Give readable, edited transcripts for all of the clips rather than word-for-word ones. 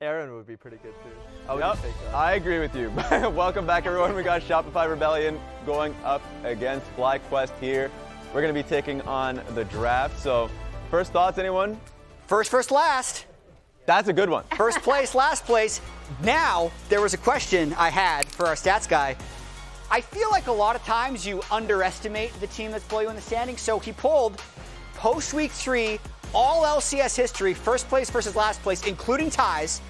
Aaron would be pretty good too. Yep, I agree with you. Welcome back, everyone. We got Shopify Rebellion going up against FlyQuest here. We're going to be taking on the draft. So, first thoughts, anyone? First, last. That's a good one. First place, last place. Now, there was a question I had for our stats guy. I feel like a lot of times you underestimate the team that's below you in the standings. So he pulled post week 3, all LCS history, first place versus last place, including ties,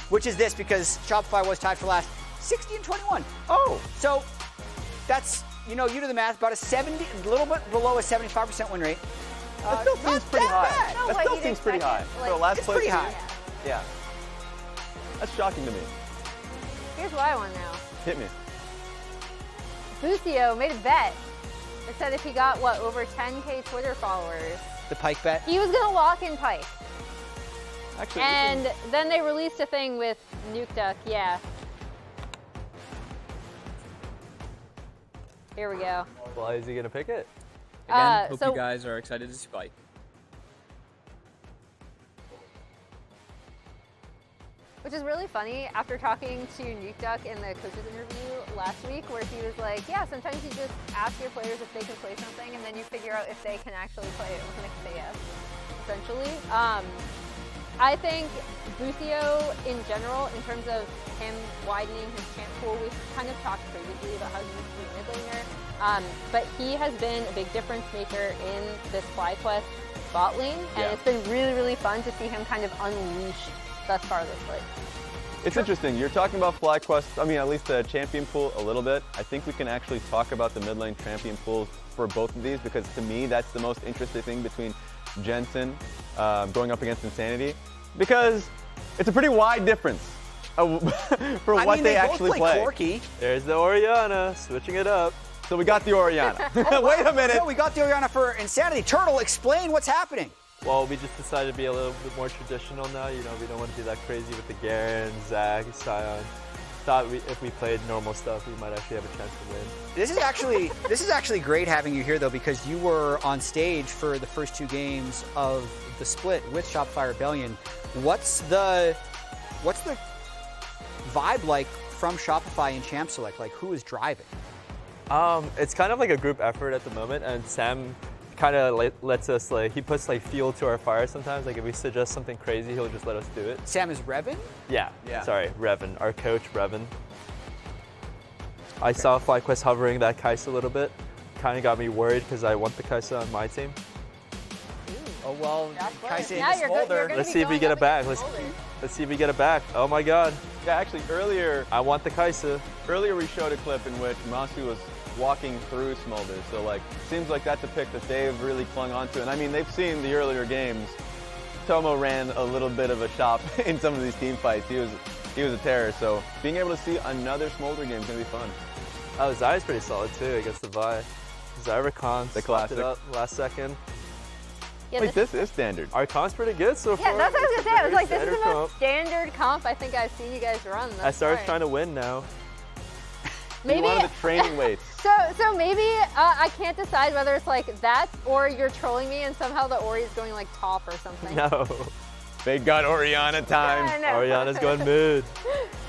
which is this because Shopify was tied for last, 60-21. Oh. So that's, you do the math, about a little bit below a 75% win rate. That still seems pretty high. No, That still seems pretty high. Like, For last it's place pretty high. Yeah. That's shocking to me. Here's what I want to know. Hit me. Busio made a bet. It said if he got, over 10K Twitter followers, The Pike bet. he was going to lock in Pike. Actually, And then they released a thing with Nuke Duck, yeah. Here we go. Well, is he gonna pick it? Again, hope so- you guys are excited to see Pike. Which is really funny after talking to Nuke Duck in the coaches interview last week where he was like, yeah, sometimes you just ask your players if they can play something and then you figure out if they can actually play it when they say yes, essentially. I think Busio in general, in terms of him widening his champ pool, we've kind of talked previously about how he needs to be a mid laner, but he has been a big difference maker in this FlyQuest bot lane, and it's been really, really fun to see him kind of unleash thus far this slate. It's interesting. You're talking about FlyQuest, at least the champion pool a little bit. I think we can actually talk about the mid lane champion pools for both of these because to me, that's the most interesting thing between Jensen going up against Insanity because it's a pretty wide difference for what they actually both play. Corki. There's the Orianna, switching it up. So we got the Orianna. Wait a minute. No, we got the Orianna for Insanity. Turtle, explain what's happening. Well, we just decided to be a little bit more traditional now. We don't want to be that crazy with the Garen, Zach, Sion. Thought if we played normal stuff, we might actually have a chance to win. This is actually great having you here though because you were on stage for the first 2 games of the split with Shopify Rebellion. What's the vibe like from Shopify and Champ Select? Like who is driving? It's kind of like a group effort at the moment, and Sam kind of lets us he puts fuel to our fire sometimes. Like if we suggest something crazy, he'll just let us do it. Sam is Revan? Yeah. Sorry, Revan, our coach Revan. I saw FlyQuest hovering that Kai'Sa a little bit. Kind of got me worried because I want the Kai'Sa on my team. Oh well, Kai'Sa Now and you're Smolder. gonna Let's be see if we going get up it back. against Let's see if we get it back. Oh my God. Yeah, actually earlier I want the Kai'Sa. we showed a clip in which Massu was walking through Smolder. So seems like that's a pick that they've really clung onto. And they've seen the earlier games. Tomo ran a little bit of a shop in some of these team fights. He was a terror. So being able to see another Smolder game is gonna be fun. Oh, Xayah's pretty solid too against the Vi. Rakan, The swapped classic. it up last second. Yeah, Wait, this is standard. Our comp's pretty good so far. yeah, that's what I was going to say. I was like, this is the Standard most standard comp I think I've seen you guys run. That's SR's fine. trying to win now. Maybe, One of the training weights. so maybe I can't decide whether it's that or you're trolling me and somehow the Ori is going top or something. No. I know. Orianna's going mid.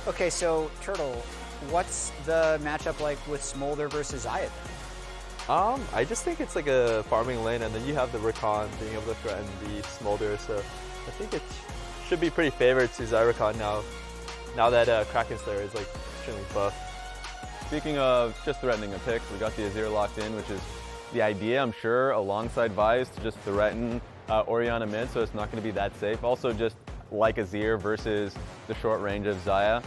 Okay, so Turtle, what's the matchup like with Smolder versus Xayah? I just think it's a farming lane, and then you have the Rakan being able to threaten the Smolder, so I think it should be pretty favored to Rakan now that Kraken Slayer is extremely buff. Speaking of just threatening a pick, we got the Azir locked in, which is the idea, I'm sure, alongside Vi's to just threaten Orianna mid, so it's not going to be that safe. Also, just like Azir versus the short range of Xayah.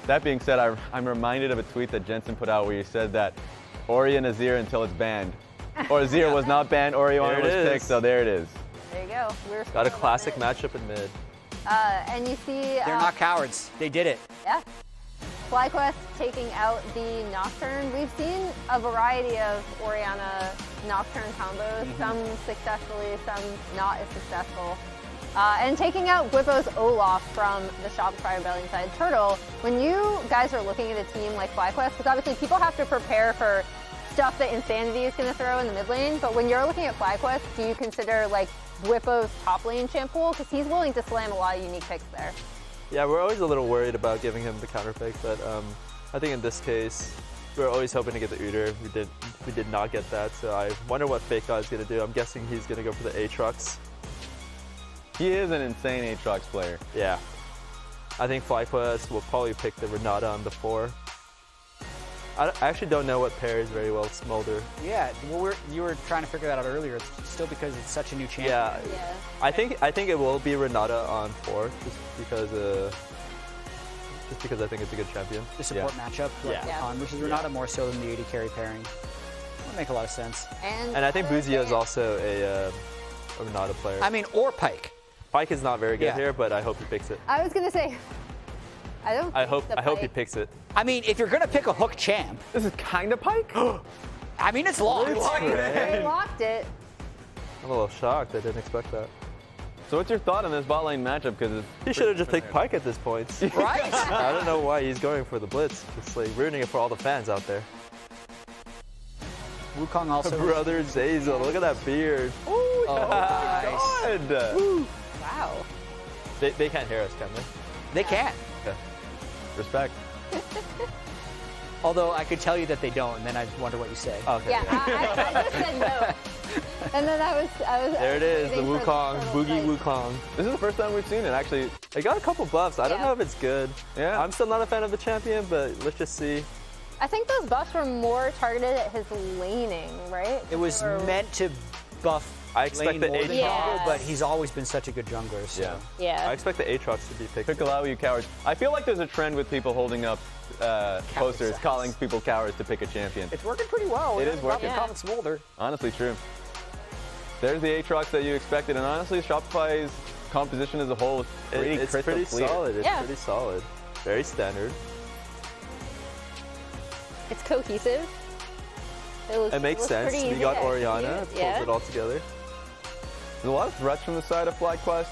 That being said, I'm reminded of a tweet that Jensen put out where he said that Ori and Azir until it's banned. Or Azir was not banned, Orianna was picked, so there it is. There you go. Got a classic matchup in mid. And you see... They're not cowards. They did it. Yeah. FlyQuest taking out the Nocturne. We've seen a variety of Orianna Nocturne combos, some successfully, some not as successful. And taking out Bwipo's Olaf from the Shopify Rebellion side. Turtle, when you guys are looking at a team like FlyQuest, because obviously people have to prepare for stuff that Insanity is going to throw in the mid lane, but when you're looking at FlyQuest, do you consider Bwipo's top lane champ pool? Because he's willing to slam a lot of unique picks there. Yeah, we're always a little worried about giving him the counter pick, but I think in this case, we're always hoping to get the Udyr. We did not get that, so I wonder what FakeGod is going to do. I'm guessing he's going to go for the Aatrox. He is an insane Aatrox player. Yeah. I think FlyQuest will probably pick the Renata on the 4. I actually don't know what pairs very well with Smolder. Yeah, well, you were trying to figure that out earlier. It's still because it's such a new champion. Yeah. I think it will be Renata on 4, just because I think it's a good champion. The support matchup, like Rakan versus Renata, more so than the AD carry pairing. Would make a lot of sense. And I think Busio is also a Renata player. I mean, or Pyke. Pyke is not very good here, but I hope he picks it. I was gonna say, I hope he picks it. I mean, if you're gonna pick a hook champ, This is kind of Pyke? I mean, it's locked. They locked it. I'm a little shocked. I didn't expect that. So what's your thought on this bot lane matchup? Because He should have just picked Pyke at this point. Right? I don't know why he's going for the Blitz. It's like ruining it for all the fans out there. Wukong also. Brother Zeyzal, look at that beard. Nice. good. Wow. They can't hear us, can they? They can. Okay. Respect. Although I could tell you that they don't, and then I wonder what you say. Okay. Yeah, I just said no. And then I was. There it is, the waiting for Wukong, Bugi fight. Wukong. This is the first time we've seen it, actually. It got a couple buffs. I don't Yeah. know if it's good. Yeah. I'm still not a fan of the champion, but let's just see. I think those buffs were more targeted at his laning, right? It was Or- meant to buff I expect lane the more than Aatrox. jungle, but he's always been such a good jungler. So. Yeah. Yeah. I expect the Aatrox to be picked. Pick allow you cowards. I feel like there's a trend with people holding up posters signs. calling people cowards to pick a champion. It's working pretty well. It is working. Common Smolder. Honestly, true. There's the Aatrox that you expected, and honestly, Shopify's composition as a whole is pretty It's crystal pretty clear. solid. It's Yeah. pretty solid. Very standard. It's cohesive. It makes sense. pretty We easy got to Orianna, execute. pulls it all together. There's a lot of threats from the side of FlyQuest,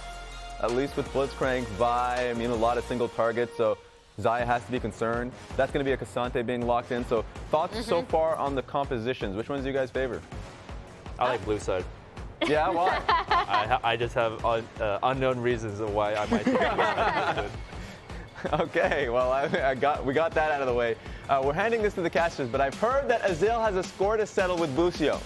at least with Blitzcrank, Vi, I mean, a lot of single targets, so Xayah has to be concerned. That's going to be a Cassante being locked in. So thoughts so far on the compositions? Which ones do you guys favor? I like blue side. Yeah, why? I just have unknown reasons of why I might think blue side is good. Okay, well, we got that out of the way. We're handing this to the casters, but I've heard that Azael has a score to settle with Busio.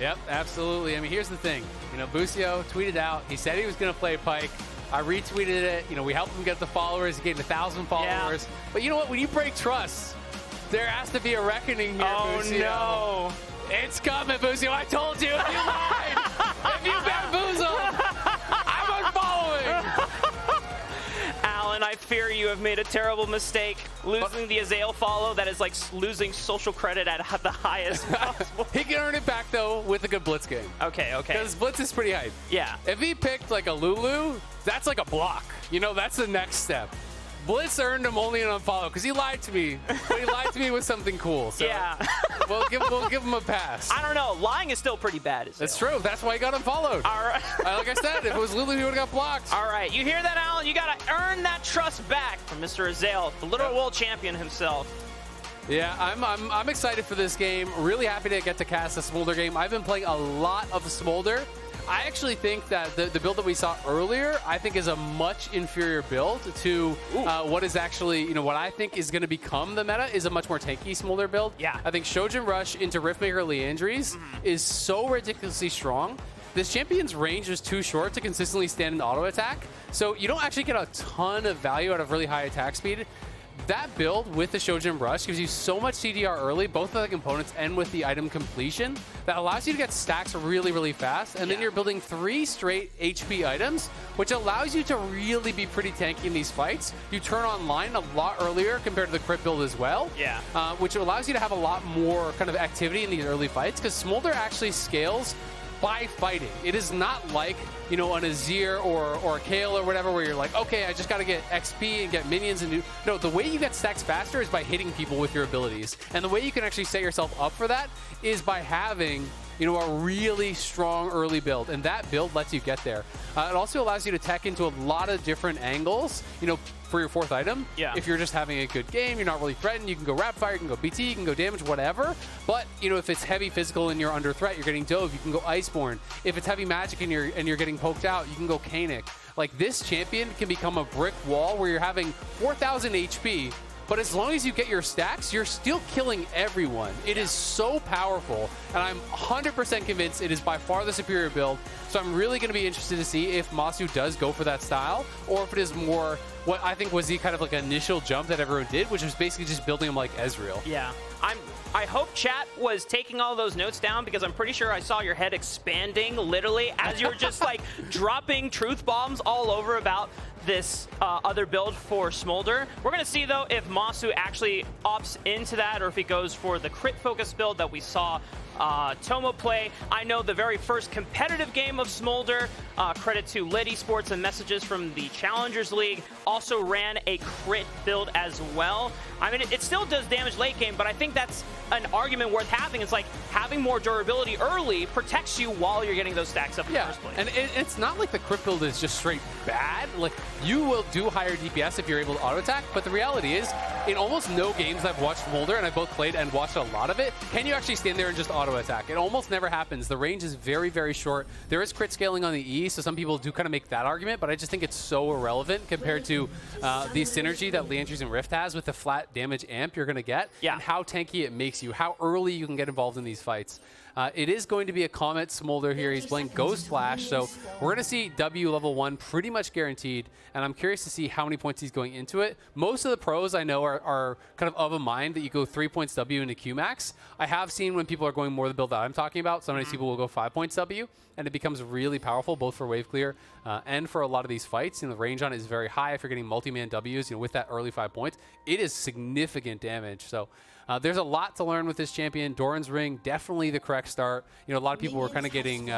Yep, absolutely. I mean, here's the thing. You know, Busio tweeted out, he said he was going to play Pyke. I retweeted it. You know, we helped him get the followers. He gained 1,000 followers. Yeah. But you know what? When you break trust, there has to be a reckoning here, Busio. No. It's coming, Busio. I told you. If you lied, if you bamboozled, I'm unfollowing. Alan, I fear you have made a terrible mistake. Losing the Azael follow, that is like losing social credit at the highest possible. He can earn it back, though, with a good Blitz game. Okay. Because Blitz is pretty hype. Yeah. If he picked like a Lulu, that's like a block. You know, that's the next step. Blitz earned him only an unfollow because he lied to me, but he lied to me with something cool. So Yeah. we'll give him a pass. I don't know. Lying is still pretty bad. Azael. That's true. That's why he got unfollowed. All right. Like I said, if it was Lulu, he would have got blocked. All right. You hear that, Alan? You got to earn that trust back from Mr. Azael, the literal world champion himself. Yeah, I'm excited for this game. Really happy to get to cast the Smolder game. I've been playing a lot of Smolder. I actually think that the build that we saw earlier, I think is a much inferior build to what is actually, you know, what I think is going to become the meta is a much more tanky Smolder build. Yeah. I think Shojin Rush into Riftmaker Leandries is so ridiculously strong. This champion's range is too short to consistently stand in auto attack, so you don't actually get a ton of value out of really high attack speed. That build with the Shojin Rush gives you so much CDR early, both with the components and with the item completion, that allows you to get stacks really, really fast. And then you're building 3 straight HP items, which allows you to really be pretty tanky in these fights. You turn online a lot earlier compared to the crit build as well. Yeah. Which allows you to have a lot more kind of activity in these early fights, because Smolder actually scales by fighting. It is not like, you know, an Azir or a Kale or whatever, where you're like, okay, I just got to get XP and get minions and do. No, the way you get stacks faster is by hitting people with your abilities. And the way you can actually set yourself up for that is by having a really strong early build, and that build lets you get there. It also allows you to tech into a lot of different angles, for your 4th item. Yeah. If you're just having a good game, you're not really threatened, you can go rapid fire, you can go BT, you can go damage, whatever. But, if it's heavy physical and you're under threat, you're getting Dove, you can go Iceborne. If it's heavy magic and you're getting poked out, you can go Kanik. Like, this champion can become a brick wall where you're having 4,000 HP, but as long as you get your stacks, you're still killing everyone. It is so powerful, and I'm 100% convinced it is by far the superior build. So I'm really going to be interested to see if Massu does go for that style, or if it is more what I think was the kind of like initial jump that everyone did, which was basically just building him like Ezreal. Yeah. I hope chat was taking all those notes down, because I'm pretty sure I saw your head expanding literally as you were just like dropping truth bombs all over about this other build for Smolder. We're going to see, though, if Massu actually opts into that, or if he goes for the crit focus build that we saw Tomo play. I know the very first competitive game of Smolder, credit to Lit Esports and messages from the Challengers League, also ran a crit build as well. I mean, it still does damage late game, but I think that's an argument worth having. It's like having more durability early protects you while you're getting those stacks up in the first place. And it's not like the crit build is just straight bad. Like, you will do higher DPS if you're able to auto attack, but the reality is, in almost no games I've watched Smolder, and I both played and watched a lot of it, can you actually stand there and just auto attack? It almost never happens. The range is very, very short. There is crit scaling on the E, so some people do kind of make that argument, but I just think it's so irrelevant compared to the synergy that Leandries and Rift has with the flat damage amp you're going to get, and how tanky it makes you, how early you can get involved in these fights. It is going to be a Comet Smolder here. He's playing Ghost Flash, so we're going to see W level 1 pretty much guaranteed, and I'm curious to see how many points he's going into it. Most of the pros I know are kind of a mind that you go 3 points W into Qmax. I have seen when people are going more the build that I'm talking about, sometimes people will go 5 points W, and it becomes really powerful both for wave clear and for a lot of these fights. The range on it is very high. If you're getting multi-man Ws, with that early 5 points, it is significant damage. So there's a lot to learn with this champion. Doran's Ring, definitely the correct start. A lot of people were kind of getting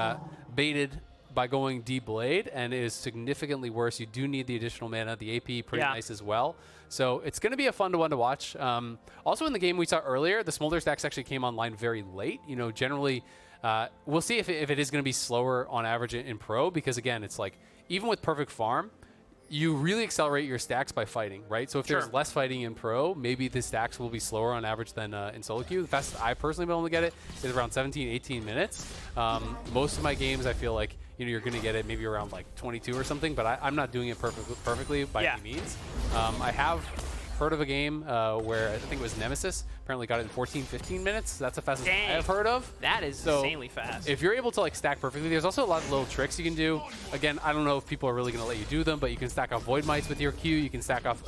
baited by going D-Blade, and it is significantly worse. You do need the additional mana. The AP pretty nice as well. So it's going to be a fun one to watch. Also in the game we saw earlier, the Smolder stacks actually came online very late. Generally, we'll see if it is going to be slower on average in Pro, because again, it's like, even with perfect farm, you really accelerate your stacks by fighting, right? So if there's less fighting in Pro, maybe the stacks will be slower on average than in solo queue. The fastest I've personally been able to get it is around 17, 18 minutes. Most of my games, I feel like, you're going to get it maybe around like 22 or something, but I'm not doing it perfectly by any means. I have heard of a game where I think it was Nemesis apparently got it in 14, 15 minutes. That's the fastest I've heard of. That is insanely fast. If you're able to like stack perfectly, there's also a lot of little tricks you can do. Again, I don't know if people are really going to let you do them, but you can stack off Void Mites with your Q. You can stack off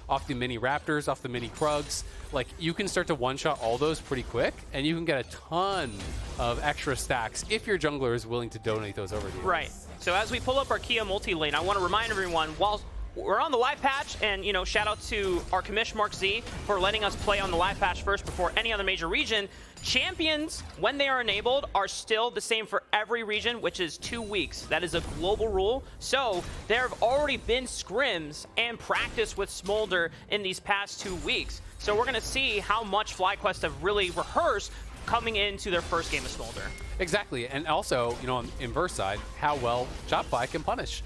off the mini Raptors, off the mini Krugs. Like, you can start to one-shot all those pretty quick, and you can get a ton of extra stacks if your jungler is willing to donate those over to you. Right. So as we pull up our Kia multi-lane, I want to remind everyone, while we're on the live patch, and shout out to our commish Mark Z for letting us play on the live patch first before any other major region. Champions, when they are enabled, are still the same for every region, which is 2 weeks. That is a global rule. So there have already been scrims and practice with Smolder in these past 2 weeks. So we're going to see how much FlyQuest have really rehearsed coming into their first game of Smolder. Exactly, and also, on the inverse side, how well Shopify can punish.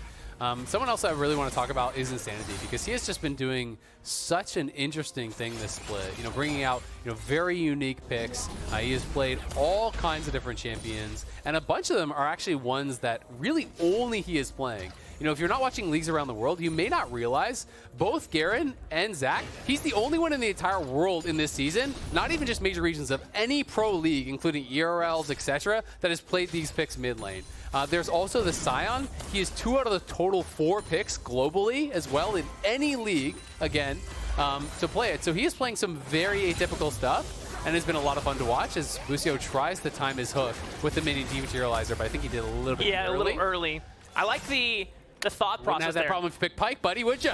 Someone else I really want to talk about is Insanity, because he has just been doing such an interesting thing this split. Bringing out very unique picks. He has played all kinds of different champions, and a bunch of them are actually ones that really only he is playing. If you're not watching leagues around the world, you may not realize both Garen and Zach, he's the only one in the entire world in this season, not even just major regions, of any pro league, including ERLs, etc., that has played these picks mid lane. There's also the Scion. He has 2 out of the total 4 picks globally as well in any league, again, to play it. So he is playing some very atypical stuff, and it's been a lot of fun to watch as Busio tries to time his hook with the mini dematerializer, but I think he did a little bit early. Yeah, a little early. I like the thought process Wouldn't have that there. problem if you pick Pyke, buddy, would you?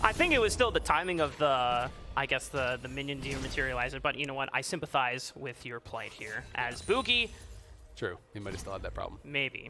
I think it was still the timing of the minion dematerializer, but you know what? I sympathize with your plight here, as Bugi True. He might have still had that problem. Maybe.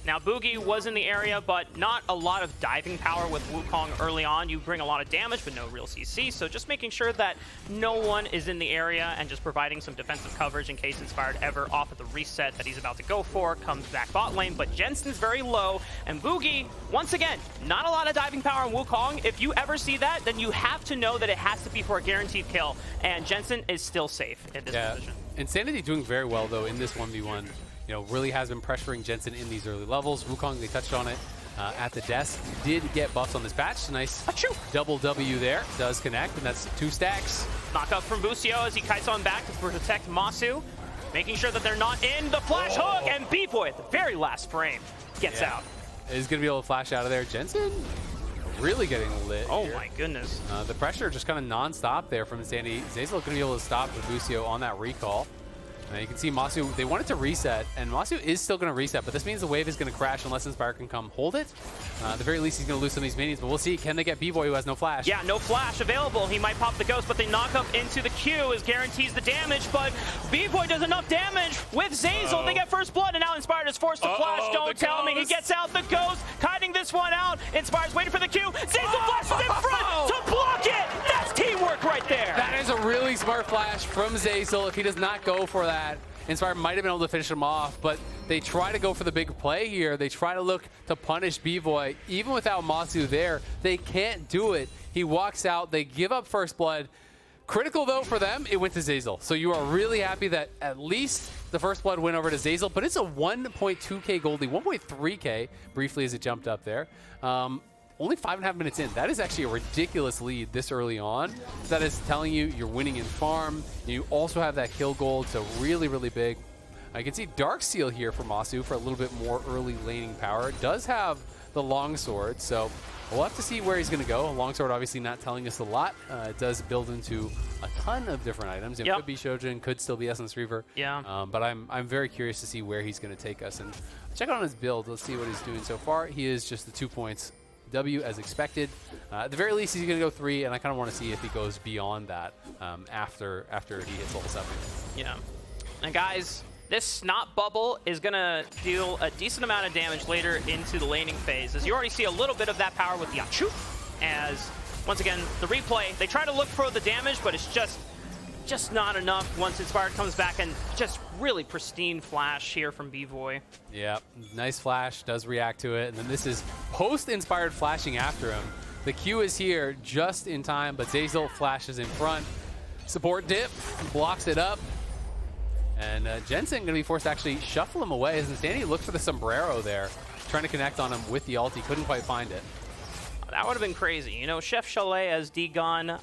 Now, Bugi was in the area, but not a lot of diving power with Wukong early on. You bring a lot of damage, but no real CC, so just making sure that no one is in the area and just providing some defensive coverage in case Inspired ever off of the reset that he's about to go for, comes back bot lane, but Jensen's very low, and Bugi, once again, not a lot of diving power on Wukong. If you ever see that, then you have to know that it has to be for a guaranteed kill, and Jensen is still safe in this position. Insanity doing very well, though, in this 1v1. You know, really has been pressuring Jensen in these early levels. Wukong, they touched on it at the desk. Did get buffs on this patch. Nice double W there. Does connect, and that's 2 stacks. Knock up from Busio as he kites on back to protect Massu. Making sure that they're not in the flash hook, and BVOY at the very last frame gets out. Is going to be able to flash out of there. Jensen really getting lit here. My goodness. The pressure just kind of non-stop there from Insanity. Zeyzal going to be able to stop the Busio on that recall. You can see Massu, they wanted to reset, and Massu is still going to reset, but this means the wave is going to crash unless Inspire can come hold it. At the very least, he's going to lose some of these minions, but we'll see. Can they get BVOY, who has no flash? Yeah, no flash available. He might pop the ghost, but they knock up into the Q, as guarantees the damage, but BVOY does enough damage with Zeyzal. They get first blood, and now Inspired is forced to flash. Don't tell me. He gets out the ghost, kiting this one out. Inspired's waiting for the Q. Zeyzal flashes in front to block it. That's teamwork right there. That is a really smart flash from Zeyzal. If he does not go for that, Inspire might have been able to finish him off, but they try to go for the big play here. They try to look to punish BVOY. Even without Massu there, they can't do it. He walks out. They give up first blood. Critical, though, for them, it went to Zeyzal. So you are really happy that at least the first blood went over to Zeyzal, but it's a 1.2k gold lead, 1.3k, briefly as it jumped up there. Only 5.5 minutes in. That is actually a ridiculous lead this early on. That is telling you you're winning in farm. You also have that kill gold, so really, really big. I can see Dark Seal here for Massu for a little bit more early laning power. It does have the longsword, so we'll have to see where he's going to go. Longsword obviously not telling us a lot. It does build into a ton of different items. It could be Shojin, could still be Essence Reaver. But I'm very curious to see where he's going to take us. And check out his build. Let's see what he's doing so far. He is just the 2 points. W as expected. At the very least, he's going to go 3, and I kind of want to see if he goes beyond that after he hits level 7. Yeah. And guys, this snot bubble is going to deal a decent amount of damage later into the laning phase, as you already see a little bit of that power with Yachu. As, once again, the replay, they try to look for the damage, but it's just not enough once Inspired comes back, and just really pristine flash here from BVOY. Yeah, nice flash, does react to it, and then this is post-Inspired flashing after him. The Q is here just in time, but Zeyzal flashes in front. Support dip, blocks it up, and Jensen going to be forced to actually shuffle him away as Insanity looks for the sombrero there, trying to connect on him with the ult. He couldn't quite find it. That would have been crazy. You know, Chef Chalet, as D-Gon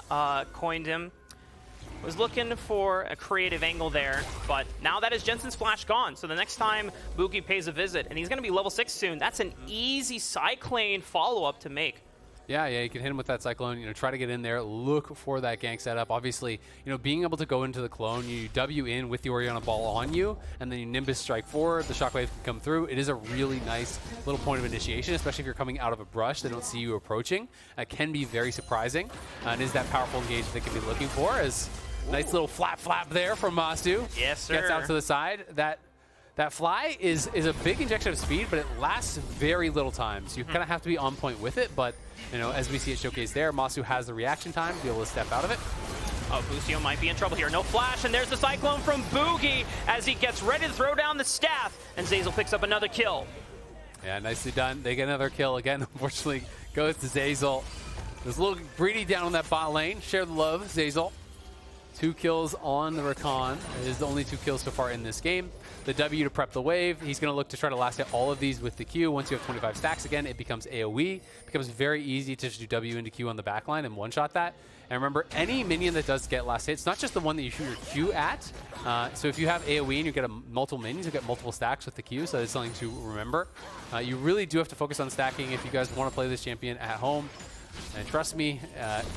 coined him, was looking for a creative angle there, but now that is Jensen's flash gone. So the next time Bugi pays a visit, and he's going to be level 6 soon, that's an easy Cyclone follow-up to make. Yeah, you can hit him with that Cyclone, try to get in there, look for that gank setup. Obviously, being able to go into the clone, you W in with the Orianna ball on you, and then you Nimbus strike forward, the shockwave can come through. It is a really nice little point of initiation, especially if you're coming out of a brush, they don't see you approaching. That can be very surprising, and is that powerful engage they can be looking for, as nice little flap there from Massu. Yes, sir. Gets out to the side. That fly is a big injection of speed, but it lasts very little time. So you kind of have to be on point with it. But, as we see it showcased there, Massu has the reaction time to be able to step out of it. Oh, Busio might be in trouble here. No flash, and there's the Cyclone from Bugi as he gets ready to throw down the staff, and Zeyzal picks up another kill. Yeah, nicely done. They get another kill again. Unfortunately, goes to Zeyzal. There's a little greedy down on that bot lane. Share the love, Zeyzal. 2 kills on the Rakan. It is the only 2 kills so far in this game. The W to prep the wave. He's going to look to try to last hit all of these with the Q. Once you have 25 stacks again, it becomes AoE. It becomes very easy to just do W into Q on the backline and one-shot that. And remember, any minion that does get last hit, it's not just the one that you shoot your Q at. So if you have AoE and you get multiple minions, you get multiple stacks with the Q, so it's something to remember. You really do have to focus on stacking if you guys want to play this champion at home. And trust me,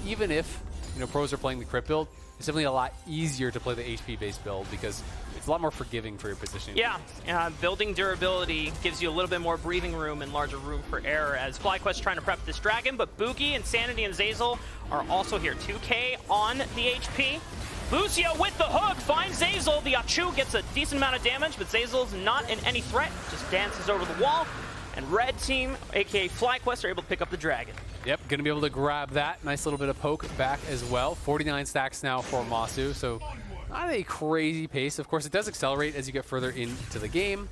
even if pros are playing the crit build, it's definitely a lot easier to play the HP-based build because it's a lot more forgiving for your positioning. Yeah, building durability gives you a little bit more breathing room and larger room for error as FlyQuest trying to prep this dragon, but Bugi, Insanity, and Zeyzal are also here. 2K on the HP. Busio with the hook finds Zeyzal. The Achu gets a decent amount of damage, but Zeyzal's not in any threat. Just dances over the wall. And red team, aka FlyQuest, are able to pick up the dragon. Yep, going to be able to grab that. Nice little bit of poke back as well. 49 stacks now for Massu, so not a crazy pace. Of course, it does accelerate as you get further into the game.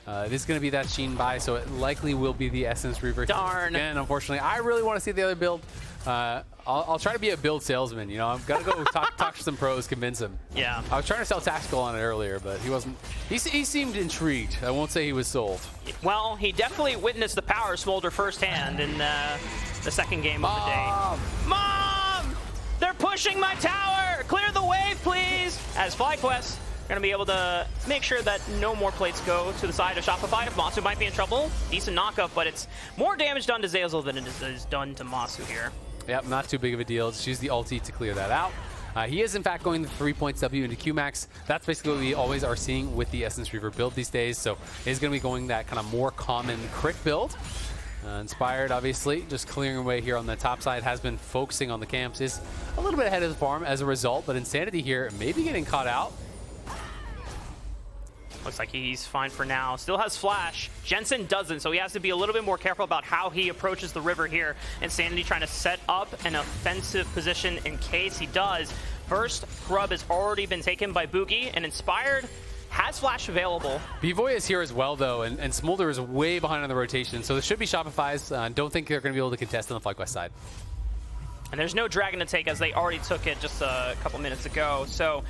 It is going to be that Sheen buy, so it likely will be the Essence Reaver. Darn. Again, unfortunately, I really want to see the other build. I'll try to be a build salesman, you know. I've got to go talk to some pros, convince him. Yeah. I was trying to sell Tactical on it earlier, but he wasn't. He seemed intrigued. I won't say he was sold. Well, he definitely witnessed the power of Smolder firsthand in the second game of the day. Mom! They're pushing my tower! Clear the wave, please! As FlyQuest are going to be able to make sure that no more plates go to the side of Shopify. If Massu might be in trouble, decent knockup, but it's more damage done to Zeyzal than it is done to Massu here. Yep, not too big of a deal. Just use the ulti to clear that out. He is, in fact, going the 3 points W into Qmax. That's basically what we always are seeing with the Essence Reaver build these days. So he's going to be going that kind of more common crit build. Inspired, obviously, just clearing away here on the top side, has been focusing on the camps. Is a little bit ahead of the farm as a result, but Insanity here maybe getting caught out. Looks like he's fine for now. Still has flash. Jensen doesn't, so he has to be a little bit more careful about how he approaches the river here. Insanity trying to set up an offensive position in case he does. First grub has already been taken by Bugi, and Inspired has flash available. BVOY is here as well, though, and Smolder is way behind on the rotation, so this should be Shopify's. Don't think they're going to be able to contest on the FlyQuest side. And there's no dragon to take, as they already took it just a couple minutes ago. So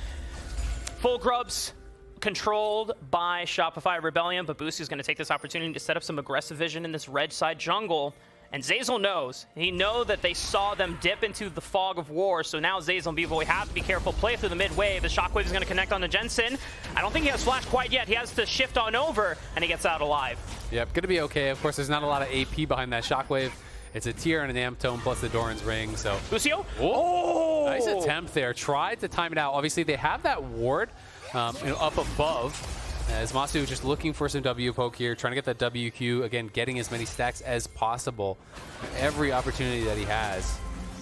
full grubs controlled by Shopify Rebellion, but Busio is going to take this opportunity to set up some aggressive vision in this red side jungle. And Zeyzal knows. He knows that they saw them dip into the fog of war, so now Zeyzal and BVOY have to be careful. Play through the mid wave. The shockwave is going to connect on to Jensen. I don't think he has flash quite yet. He has to shift on over, and he gets out alive. Yep, going to be okay. Of course, there's not a lot of AP behind that shockwave. It's a tier and an amp tome plus the Doran's ring, so... Busio? Oh! Nice attempt there. Tried to time it out. Obviously, they have that ward up above. As Massu just looking for some W poke here, trying to get that WQ, again, getting as many stacks as possible. Every opportunity that he has.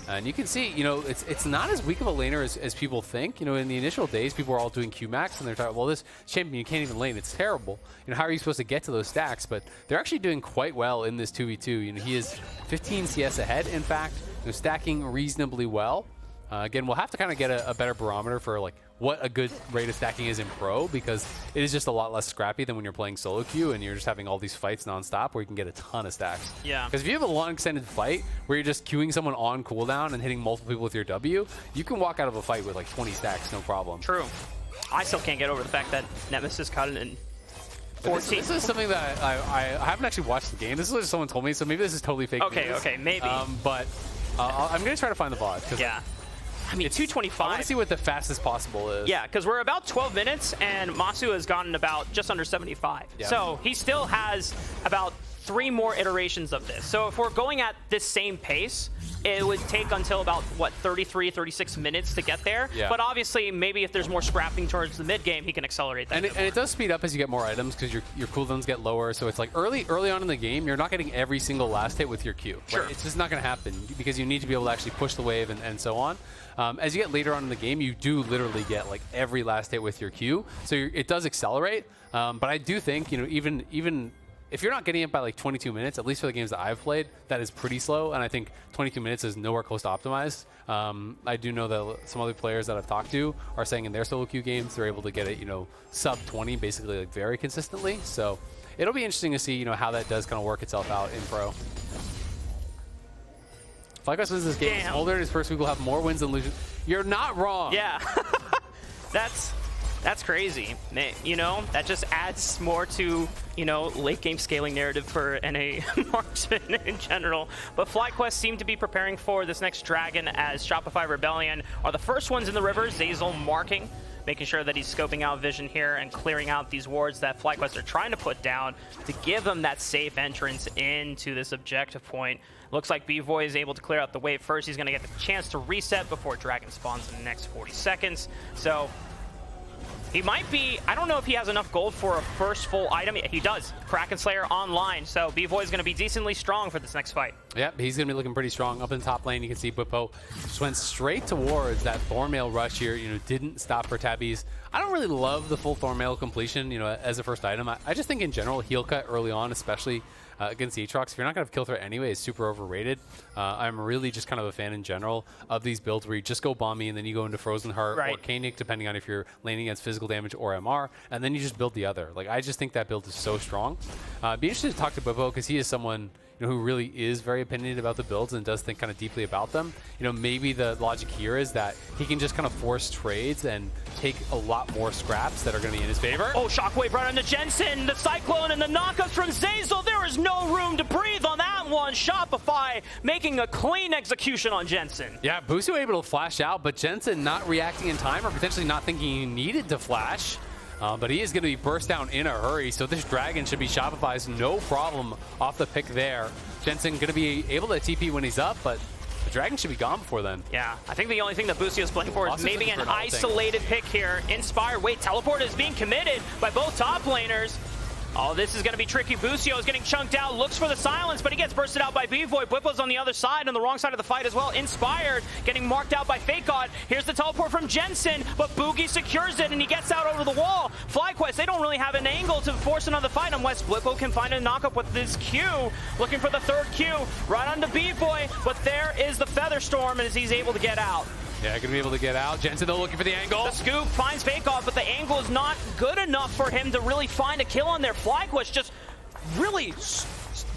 And you can see, you know, it's not as weak of a laner as people think. You know, in the initial days, people were all doing Qmax, and they're talking, well, this champion, you can't even lane. It's terrible. You know, how are you supposed to get to those stacks? But they're actually doing quite well in this 2v2. You know, he is 15 CS ahead, in fact, you know, stacking reasonably well. Again, we'll have to kind of get a better barometer for, like, what a good rate of stacking is in pro, because it is just a lot less scrappy than when you're playing solo queue and you're just having all these fights nonstop where you can get a ton of stacks. Yeah. Because if you have a long extended fight where you're just queuing someone on cooldown and hitting multiple people with your W, you can walk out of a fight with like 20 stacks, no problem. True. I still can't get over the fact that Nemesis caught it in 14. This is something that I haven't actually watched the game. This is what someone told me, so maybe this is totally fake news. Okay, maybe. But I'm going to try to find the VOD. Yeah. I mean, 225. I want to see what the fastest possible is. Yeah, because we're about 12 minutes, and Massu has gotten about just under 75. Yeah. So he still has about 3 more iterations of this. So if we're going at this same pace, it would take until about, what, 33, 36 minutes to get there. Yeah. But obviously, maybe if there's more scrapping towards the mid game, he can accelerate that. And it does speed up as you get more items because your cooldowns get lower. So it's like early on in the game, you're not getting every single last hit with your Q. Sure. Right? It's just not going to happen because you need to be able to actually push the wave and so on. As you get later on in the game, you do literally get like every last hit with your Q. So it does accelerate. But I do think, you know, even if you're not getting it by like 22 minutes, at least for the games that I've played, that is pretty slow. And I think 22 minutes is nowhere close to optimized. I do know that some other players that I've talked to are saying in their solo queue games, they're able to get it, you know, sub 20, basically like very consistently. So it'll be interesting to see, you know, how that does kind of work itself out in pro. FlyQuest wins this game. Smolder in his first week will have more wins than losers. You're not wrong. Yeah. That's crazy. You know, that just adds more to, you know, late game scaling narrative for NA marksman in general. But FlyQuest seem to be preparing for this next dragon, as Shopify Rebellion are the first ones in the river. Zeyzal marking, making sure that he's scoping out vision here and clearing out these wards that FlyQuest are trying to put down to give them that safe entrance into this objective point. Looks like BVOY is able to clear out the wave first. He's going to get the chance to reset before dragon spawns in the next 40 seconds. So He might be, I don't know if he has enough gold for a first full item. He does. Kraken Slayer online, so BVOY is going to be decently strong for this next fight. Yep, he's going to be looking pretty strong. Up in the top lane, you can see Bwipo just went straight towards that Thornmail rush here, didn't stop for Tabbies. I don't really love the full Thornmail completion, as a first item. I just think in general, heal cut early on, especially against the Aatrox, if you're not going to have kill threat anyway, is super overrated. I'm really just kind of a fan in general of these builds where you just go Bomby and then you go into Frozen Heart or Kanik, depending on if you're laning against physical damage or MR, and then you just build the other. Like, I just think that build is so strong. Be interested to talk to Bwipo because he is someone who really is very opinionated about the builds and does think kind of deeply about them. Maybe the logic here is that he can just kind of force trades and take a lot more scraps that are going to be in his favor. Oh, Shockwave right onto Jensen, the Cyclone and the knockups from Zeyzal. There is no room to breathe on that one. Shopify making a clean execution on Jensen. Yeah, Busio able to flash out, but Jensen not reacting in time or potentially not thinking he needed to flash. But he is going to be burst down in a hurry, so this Dragon should be Shopify's no problem off the pick there. Jensen going to be able to TP when he's up, but the Dragon should be gone before then. Yeah, I think the only thing that Busio is playing for is maybe an isolated pick here. Inspire, wait, teleport is being committed by both top laners. Oh, this is going to be tricky. Busio is getting chunked out, looks for the silence, but he gets bursted out by BVOY. Bwipo's on the other side, on the wrong side of the fight as well. Inspired, getting marked out by FakeGod. Here's the teleport from Jensen, but Bugi secures it, and he gets out over the wall. FlyQuest, they don't really have an angle to force another fight unless Bwipo can find a knockup with this Q. Looking for the third Q, right onto BVOY, but there is the Featherstorm, and he's able to get out. Yeah, going to be able to get out. Jensen, though, looking for the angle. The scoop finds FakeGod, but the angle is not good enough for him to really find a kill on there. FlyQuest just really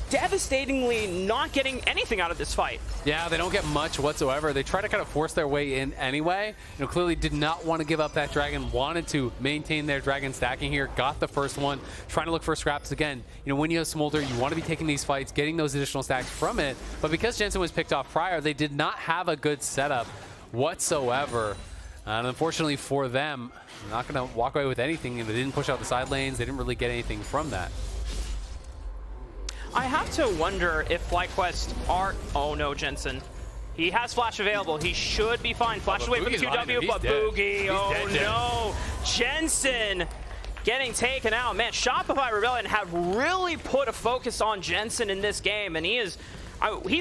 devastatingly not getting anything out of this fight. Yeah, they don't get much whatsoever. They try to kind of force their way in anyway. Clearly did not want to give up that Dragon, wanted to maintain their Dragon stacking here, got the first one, trying to look for scraps again. When you have Smolder, you want to be taking these fights, getting those additional stacks from it, but because Jensen was picked off prior, they did not have a good setup whatsoever. And unfortunately for them, they're not going to walk away with anything. They didn't push out the side lanes. They didn't really get anything from that. I have to wonder if FlyQuest are... Oh no, Jensen. He has flash available. He should be fine. Flash away from the 2W, but Bugi, oh no. Jensen getting taken out. Man, Shopify Rebellion have really put a focus on Jensen in this game, and he's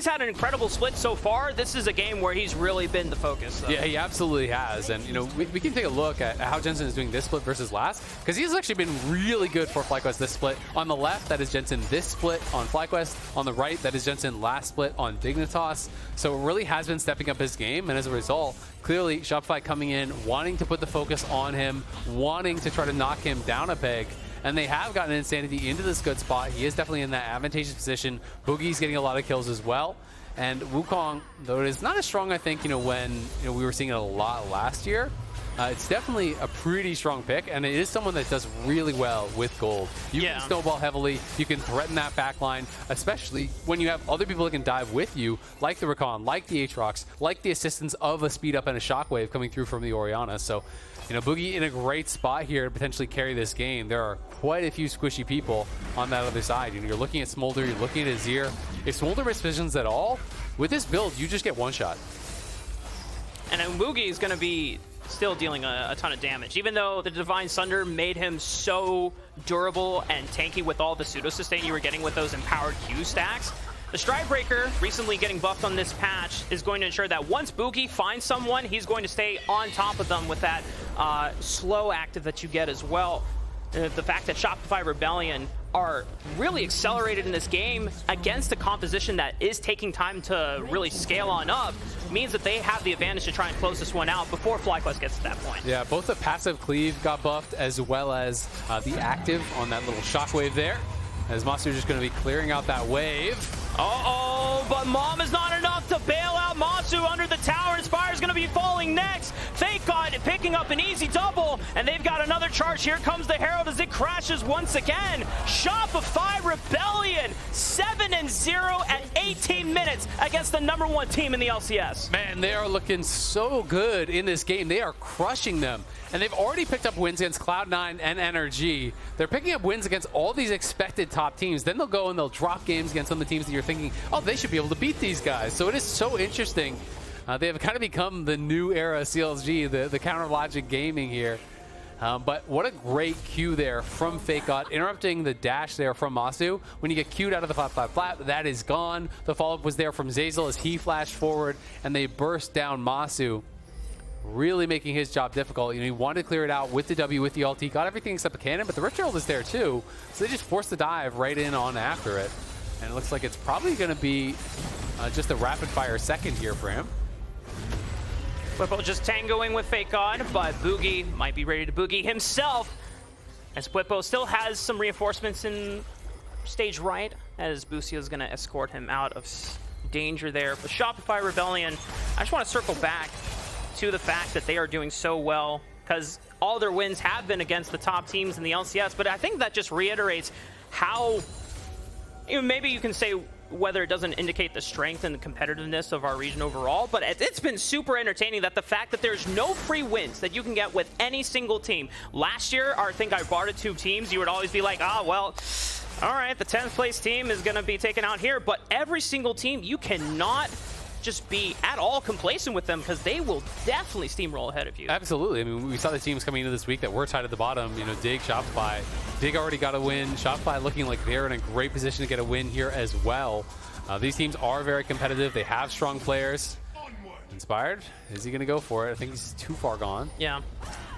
had an incredible split so far. This is a game where he's really been the focus, though. Yeah, he absolutely has. And, we can take a look at how Jensen is doing this split versus last, because he's actually been really good for FlyQuest this split. On the left, that is Jensen this split on FlyQuest. On the right, that is Jensen last split on Dignitas. So it really has been stepping up his game, and as a result, clearly Shopify coming in, wanting to put the focus on him, wanting to try to knock him down a peg. And they have gotten Insanity into this good spot. He is definitely in that advantageous position. Boogie's getting a lot of kills as well. And Wukong, though it is not as strong, I think, when we were seeing it a lot last year, it's definitely a pretty strong pick, and it is someone that does really well with gold. You can snowball heavily, you can threaten that backline, especially when you have other people that can dive with you, like the Rakan, like the Aatrox, like the assistance of a speed up and a shockwave coming through from the Orianna. So, Bugi in a great spot here to potentially carry this game. There are quite a few squishy people on that other side. You're looking at Smolder, you're looking at Azir. If Smolder misvisions at all, with this build, you just get one shot. And then Bugi is going to be still dealing a ton of damage. Even though the Divine Sunder made him so durable and tanky with all the pseudo-sustain you were getting with those empowered Q stacks, the Stride Breaker, recently getting buffed on this patch, is going to ensure that once Bugi finds someone, he's going to stay on top of them with that slow active that you get as well. The fact that Shopify Rebellion are really accelerated in this game against a composition that is taking time to really scale on up means that they have the advantage to try and close this one out before FlyQuest gets to that point. Yeah, both the passive cleave got buffed as well as the active on that little shockwave there. As Massu just going to be clearing out that wave. Uh-oh, but Mom is not enough to bail out Massu under the tower. Inspire's going to be falling next. FakeGod picking up an easy double, and they've got another charge. Here comes the Herald as it crashes once again. Shopify Rebellion, 7-0 at 18 minutes against the #1 team in the LCS. Man, they are looking so good in this game. They are crushing them. And they've already picked up wins against Cloud9 and NRG. They're picking up wins against all these expected top teams. Then they'll go and they'll drop games against some of the teams that you're thinking, oh, they should be able to beat these guys. So it is so interesting. They have kind of become the new era CLG, the counter logic gaming here. But what a great Q there from FakeGod, interrupting the dash there from Massu. When you get Q'd out of the flat, that is gone. The follow-up was there from Zeyzal as he flashed forward, and they burst down Massu, really making his job difficult. You know, he wanted to clear it out with the W, with the ulti, got everything except the cannon, but the Rift Herald is there too. So they just forced the dive right in on after it. And it looks like it's probably going to be just a rapid-fire second here for him. Bwipo just tangoing with FakeGod, but Bugi might be ready to Bugi himself, as Bwipo still has some reinforcements in stage right, as Busio is going to escort him out of danger there. But Shopify Rebellion, I just want to circle back to the fact that they are doing so well, because all their wins have been against the top teams in the LCS, but I think that just reiterates how, maybe you can say whether it doesn't indicate the strength and the competitiveness of our region overall, but it's been super entertaining that the fact that there's no free wins that you can get with any single team. Last year, I think I brought it 2 teams, you would always be like, well, all right, the 10th place team is going to be taken out here, but every single team, you cannot just be at all complacent with them, because they will definitely steamroll ahead of you. Absolutely. I mean, we saw the teams coming into this week that were tied at the bottom. You know, Dig, Shopify. Dig already got a win. Shopify looking like they're in a great position to get a win here as well. These teams are very competitive. They have strong players. Inspired, is he going to go for it? I think he's too far gone. Yeah.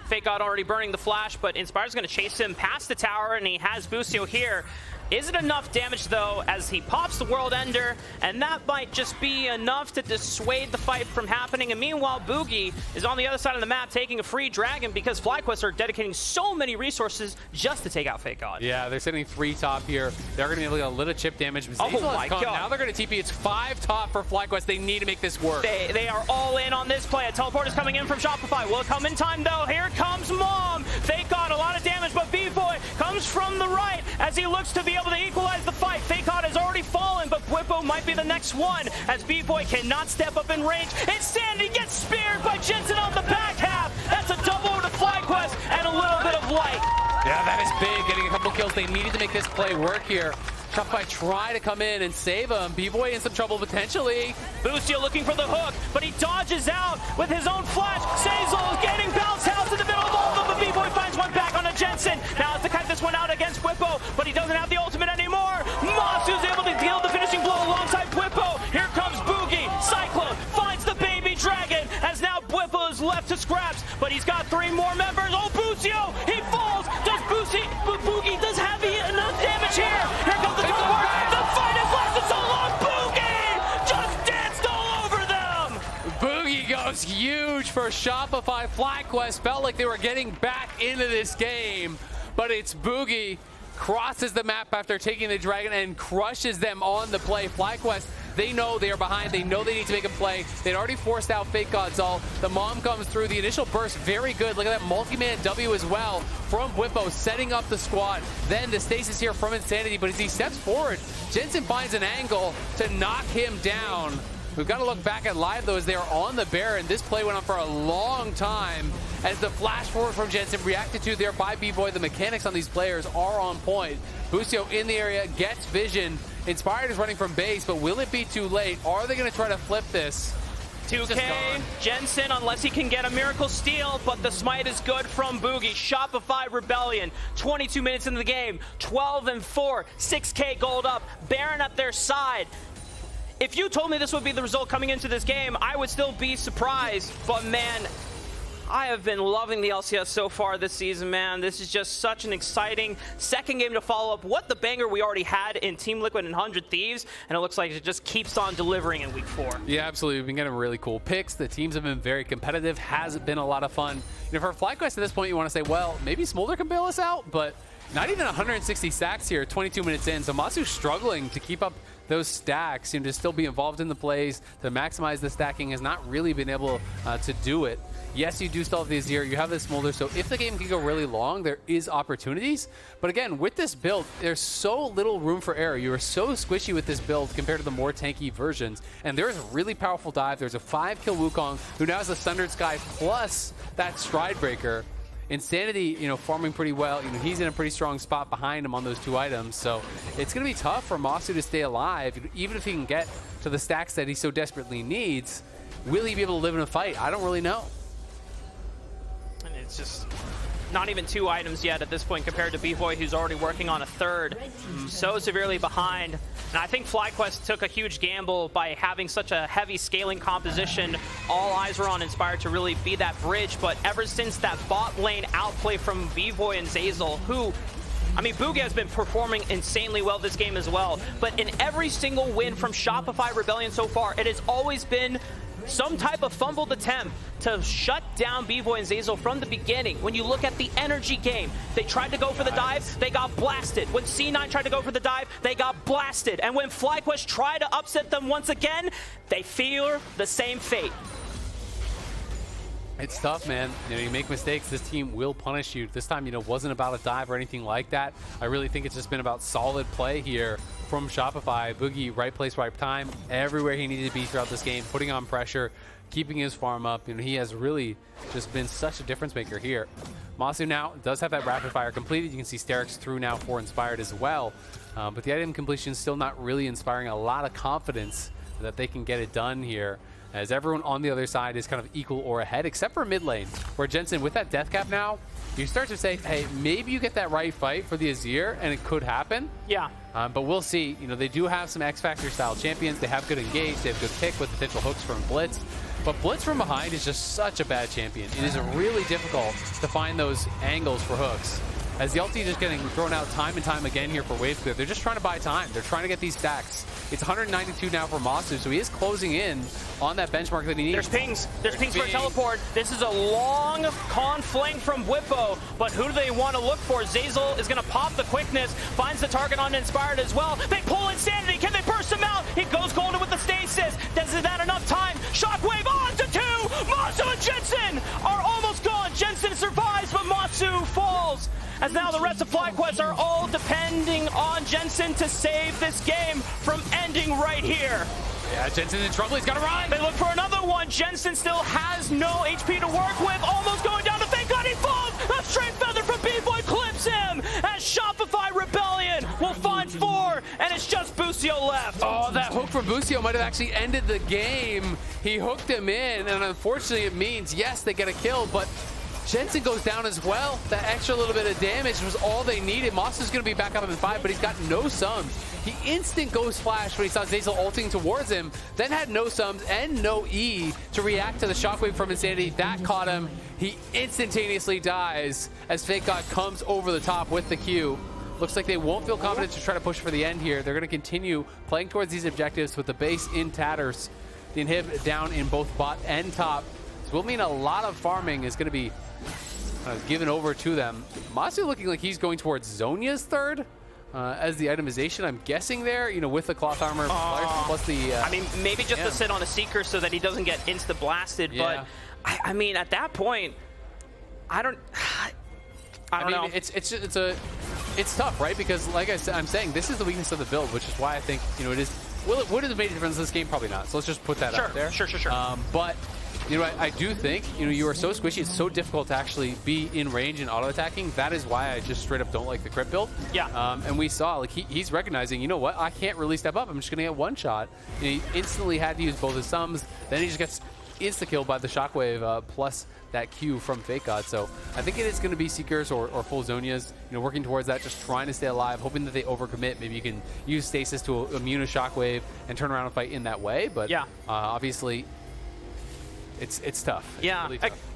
FakeGod already burning the flash, but Inspired's going to chase him past the tower, and he has Busio here. Is it enough damage, though, as he pops the World Ender, and that might just be enough to dissuade the fight from happening. And meanwhile, Bugi is on the other side of the map taking a free dragon, because FlyQuest are dedicating so many resources just to take out FakeGod. Yeah, they're sitting 3 top here. They're going to be able to get a little chip damage. Oh my God. Now they're going to TP. It's 5 top for FlyQuest. They need to make this work. They are all in on this play. A teleport is coming in from Shopify. Will it come in time, though? Here comes Mom. FakeGod, a lot of damage, but BVOY comes from the right as he looks to be able to equalize the fight. FakeGod has already fallen, but Bwipo might be the next one, as BVOY cannot step up in range. Insanity gets speared by Jensen on the back half. That's a double to FlyQuest and a little bit of light. Yeah, that is big. Getting a couple kills. They needed to make this play work here. Shopify try to come in and save him. BVOY in some trouble potentially. Busio looking for the hook, but he dodges out with his own flash. Zeyzal is getting bounce house in the middle of all of them, but BVOY finds one back on a Jensen. Now has to cut this one out against Bwipo, but he doesn't have the ultimate anymore. Massu's able to deal the finishing blow alongside Bwipo. Here comes Bugi. Cyclone finds the baby dragon, as now Bwipo is left to scraps, but he's got 3 more members. Oh, Busio, he falls. Does Bugi does have enough damage here? Here comes the teleport. The fight has lasted so long. Bugi just danced all over them. Bugi goes huge for Shopify. FlyQuest felt like they were getting back into this game, but it's Bugi. Crosses the map after taking the dragon and crushes them on the play. FlyQuest, they know they are behind. They know they need to make a play. They'd already forced out FakeGod's ult. The Mom comes through. The initial burst, very good. Look at that multi-man W as well from Bwipo, setting up the squad. Then the stasis here from Insanity, but as he steps forward, Jensen finds an angle to knock him down. We've got to look back at live, though, as they are on the Baron. This play went on for a long time as the flash forward from Jensen reacted to there by BVOY. The mechanics on these players are on point. Busio in the area, gets vision. Inspired is running from base, but will it be too late? Are they going to try to flip this? 2K, Jensen, unless he can get a miracle steal, but the smite is good from Bugi. Shopify Rebellion, 22 minutes into the game, 12-4, 6K gold up, Baron at their side. If you told me this would be the result coming into this game, I would still be surprised, but man, I have been loving the LCS so far this season, man. This is just such an exciting second game to follow up what the banger we already had in Team Liquid and 100 Thieves, and it looks like it just keeps on delivering in week 4. Yeah, absolutely. We've been getting really cool picks. The teams have been very competitive. Has been a lot of fun. You know, for FlyQuest at this point, you want to say, well, maybe Smolder can bail us out, but not even 160 stacks here, 22 minutes in. So Massu's struggling to keep up those stacks and to still be involved in the plays, to maximize the stacking, has not really been able to do it. Yes, you do still have the Azir, you have the Smolder, so if the game can go really long, there is opportunities. But again, with this build, there's so little room for error. You are so squishy with this build compared to the more tanky versions. And there is a really powerful dive. There's a 5-kill Wukong, who now has a Sundered Sky plus that Stride Breaker. Insanity, you know, farming pretty well. You know, he's in a pretty strong spot behind him on those 2 items. So it's going to be tough for Massu to stay alive, even if he can get to the stacks that he so desperately needs. Will he be able to live in a fight? I don't really know. And it's just not even 2 items yet at this point compared to BVOY, who's already working on a 3rd. So severely behind. And I think FlyQuest took a huge gamble by having such a heavy scaling composition. All eyes were on Inspired to really be that bridge, but ever since that bot lane outplay from BVOY and Zeyzal, who, I mean, Bugi has been performing insanely well this game as well, but in every single win from Shopify Rebellion so far, it has always been some type of fumbled attempt to shut down BVOY and Zeyzal from the beginning. When you look at the energy game, they tried to go for the dive, they got blasted. When C9 tried to go for the dive, they got blasted. And when FlyQuest tried to upset them once again, they fear the same fate. It's tough, man. You know, you make mistakes, this team will punish you. This time, you know, wasn't about a dive or anything like that. I really think it's just been about solid play here from Shopify. Bugi, right place, right time, everywhere he needed to be throughout this game, putting on pressure, keeping his farm up. You know, he has really just been such a difference maker here. Massu now does have that rapid fire completed. You can see Sterix through now for Inspired as well. But the item completion is still not really inspiring a lot of confidence that they can get it done here, as everyone on the other side is kind of equal or ahead, except for mid lane, where Jensen, with that death cap now, you start to say, hey, maybe you get that right fight for the Azir, and it could happen. Yeah. But we'll see. You know, they do have some X Factor style champions. They have good engage. They have good pick with potential hooks from Blitz. But Blitz from behind is just such a bad champion. It is really difficult to find those angles for hooks, as the ulti just getting thrown out time and time again here for wave clear. They're just trying to buy time. They're trying to get these stacks. It's 192 now for Massu, so he is closing in on that benchmark that he needs. There's pings. There's pings for a teleport. This is a long con flank from Bwipo, but who do they want to look for? Zeyzal is going to pop the quickness, finds the target on Inspired as well. They pull Insanity. Can they burst him out? He goes golden with the stasis. Is that enough time? Shockwave on to 2. Massu and Jensen are almost gone. Jensen survives, but Massu falls. As now the rest of FlyQuest are all depending on Jensen to save this game from ending right here. Yeah, Jensen's in trouble. He's got to run. They look for another one. Jensen still has no HP to work with. Almost going down to FakeGod. He falls. A straight feather from BVOY clips him. As Shopify Rebellion will find 4, and it's just Busio left. Oh, that hook from Busio might have actually ended the game. He hooked him in, and unfortunately it means, yes, they get a kill, but Jensen goes down as well. That extra little bit of damage was all they needed. Massu's going to be back up in 5, but he's got no sums. He instant goes flash when he saw Zeyzal ulting towards him, then had no sums and no E to react to the shockwave from Insanity. That caught him. He instantaneously dies as FakeGod comes over the top with the Q. Looks like they won't feel confident to try to push for the end here. They're going to continue playing towards these objectives with the base in tatters. The inhib down in both bot and top. This will mean a lot of farming is going to be given over to them. Massu looking like he's going towards Zhonya's 3rd as the itemization, I'm guessing there, you know, with the cloth armor plus the... I mean, maybe just to sit on a Seeker so that he doesn't get insta-blasted, but I mean, at that point, I don't know. It's tough, right? Because like I'm saying, this is the weakness of the build, which is why I think, you know, it is... Would it have made a difference in this game? Probably not. So let's just put that out there. Sure. But you know, I do think, you know, you are so squishy, it's so difficult to actually be in range and auto-attacking. That is why I just straight up don't like the crit build. Yeah. And we saw, like, he's recognizing, you know what, I can't really step up. I'm just going to get one shot. And he instantly had to use both his sums. Then he just gets insta-killed by the shockwave plus that Q from FakeGod. So I think it is going to be Seekers or full Zhonya's, you know, working towards that, just trying to stay alive, hoping that they overcommit. Maybe you can use stasis to immune a shockwave and turn around and fight in that way. But yeah, obviously, it's tough. Yeah,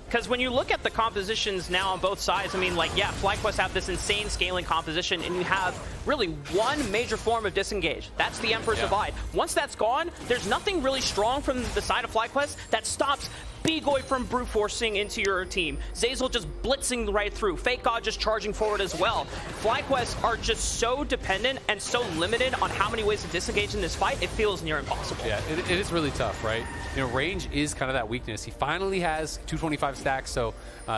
because when you look at the compositions now on both sides, I mean, like, yeah, FlyQuest have this insane scaling composition, and you have really one major form of disengage. That's the Emperor's Divide. Once that's gone, there's nothing really strong from the side of FlyQuest that stops BVOY from brute forcing into your team. Zeyzal just blitzing right through. FakeGod just charging forward as well. FlyQuest are just so dependent and so limited on how many ways to disengage in this fight, it feels near impossible. Yeah, it is really tough, right? You know, range is kind of that weakness. He finally has 225 stacks, so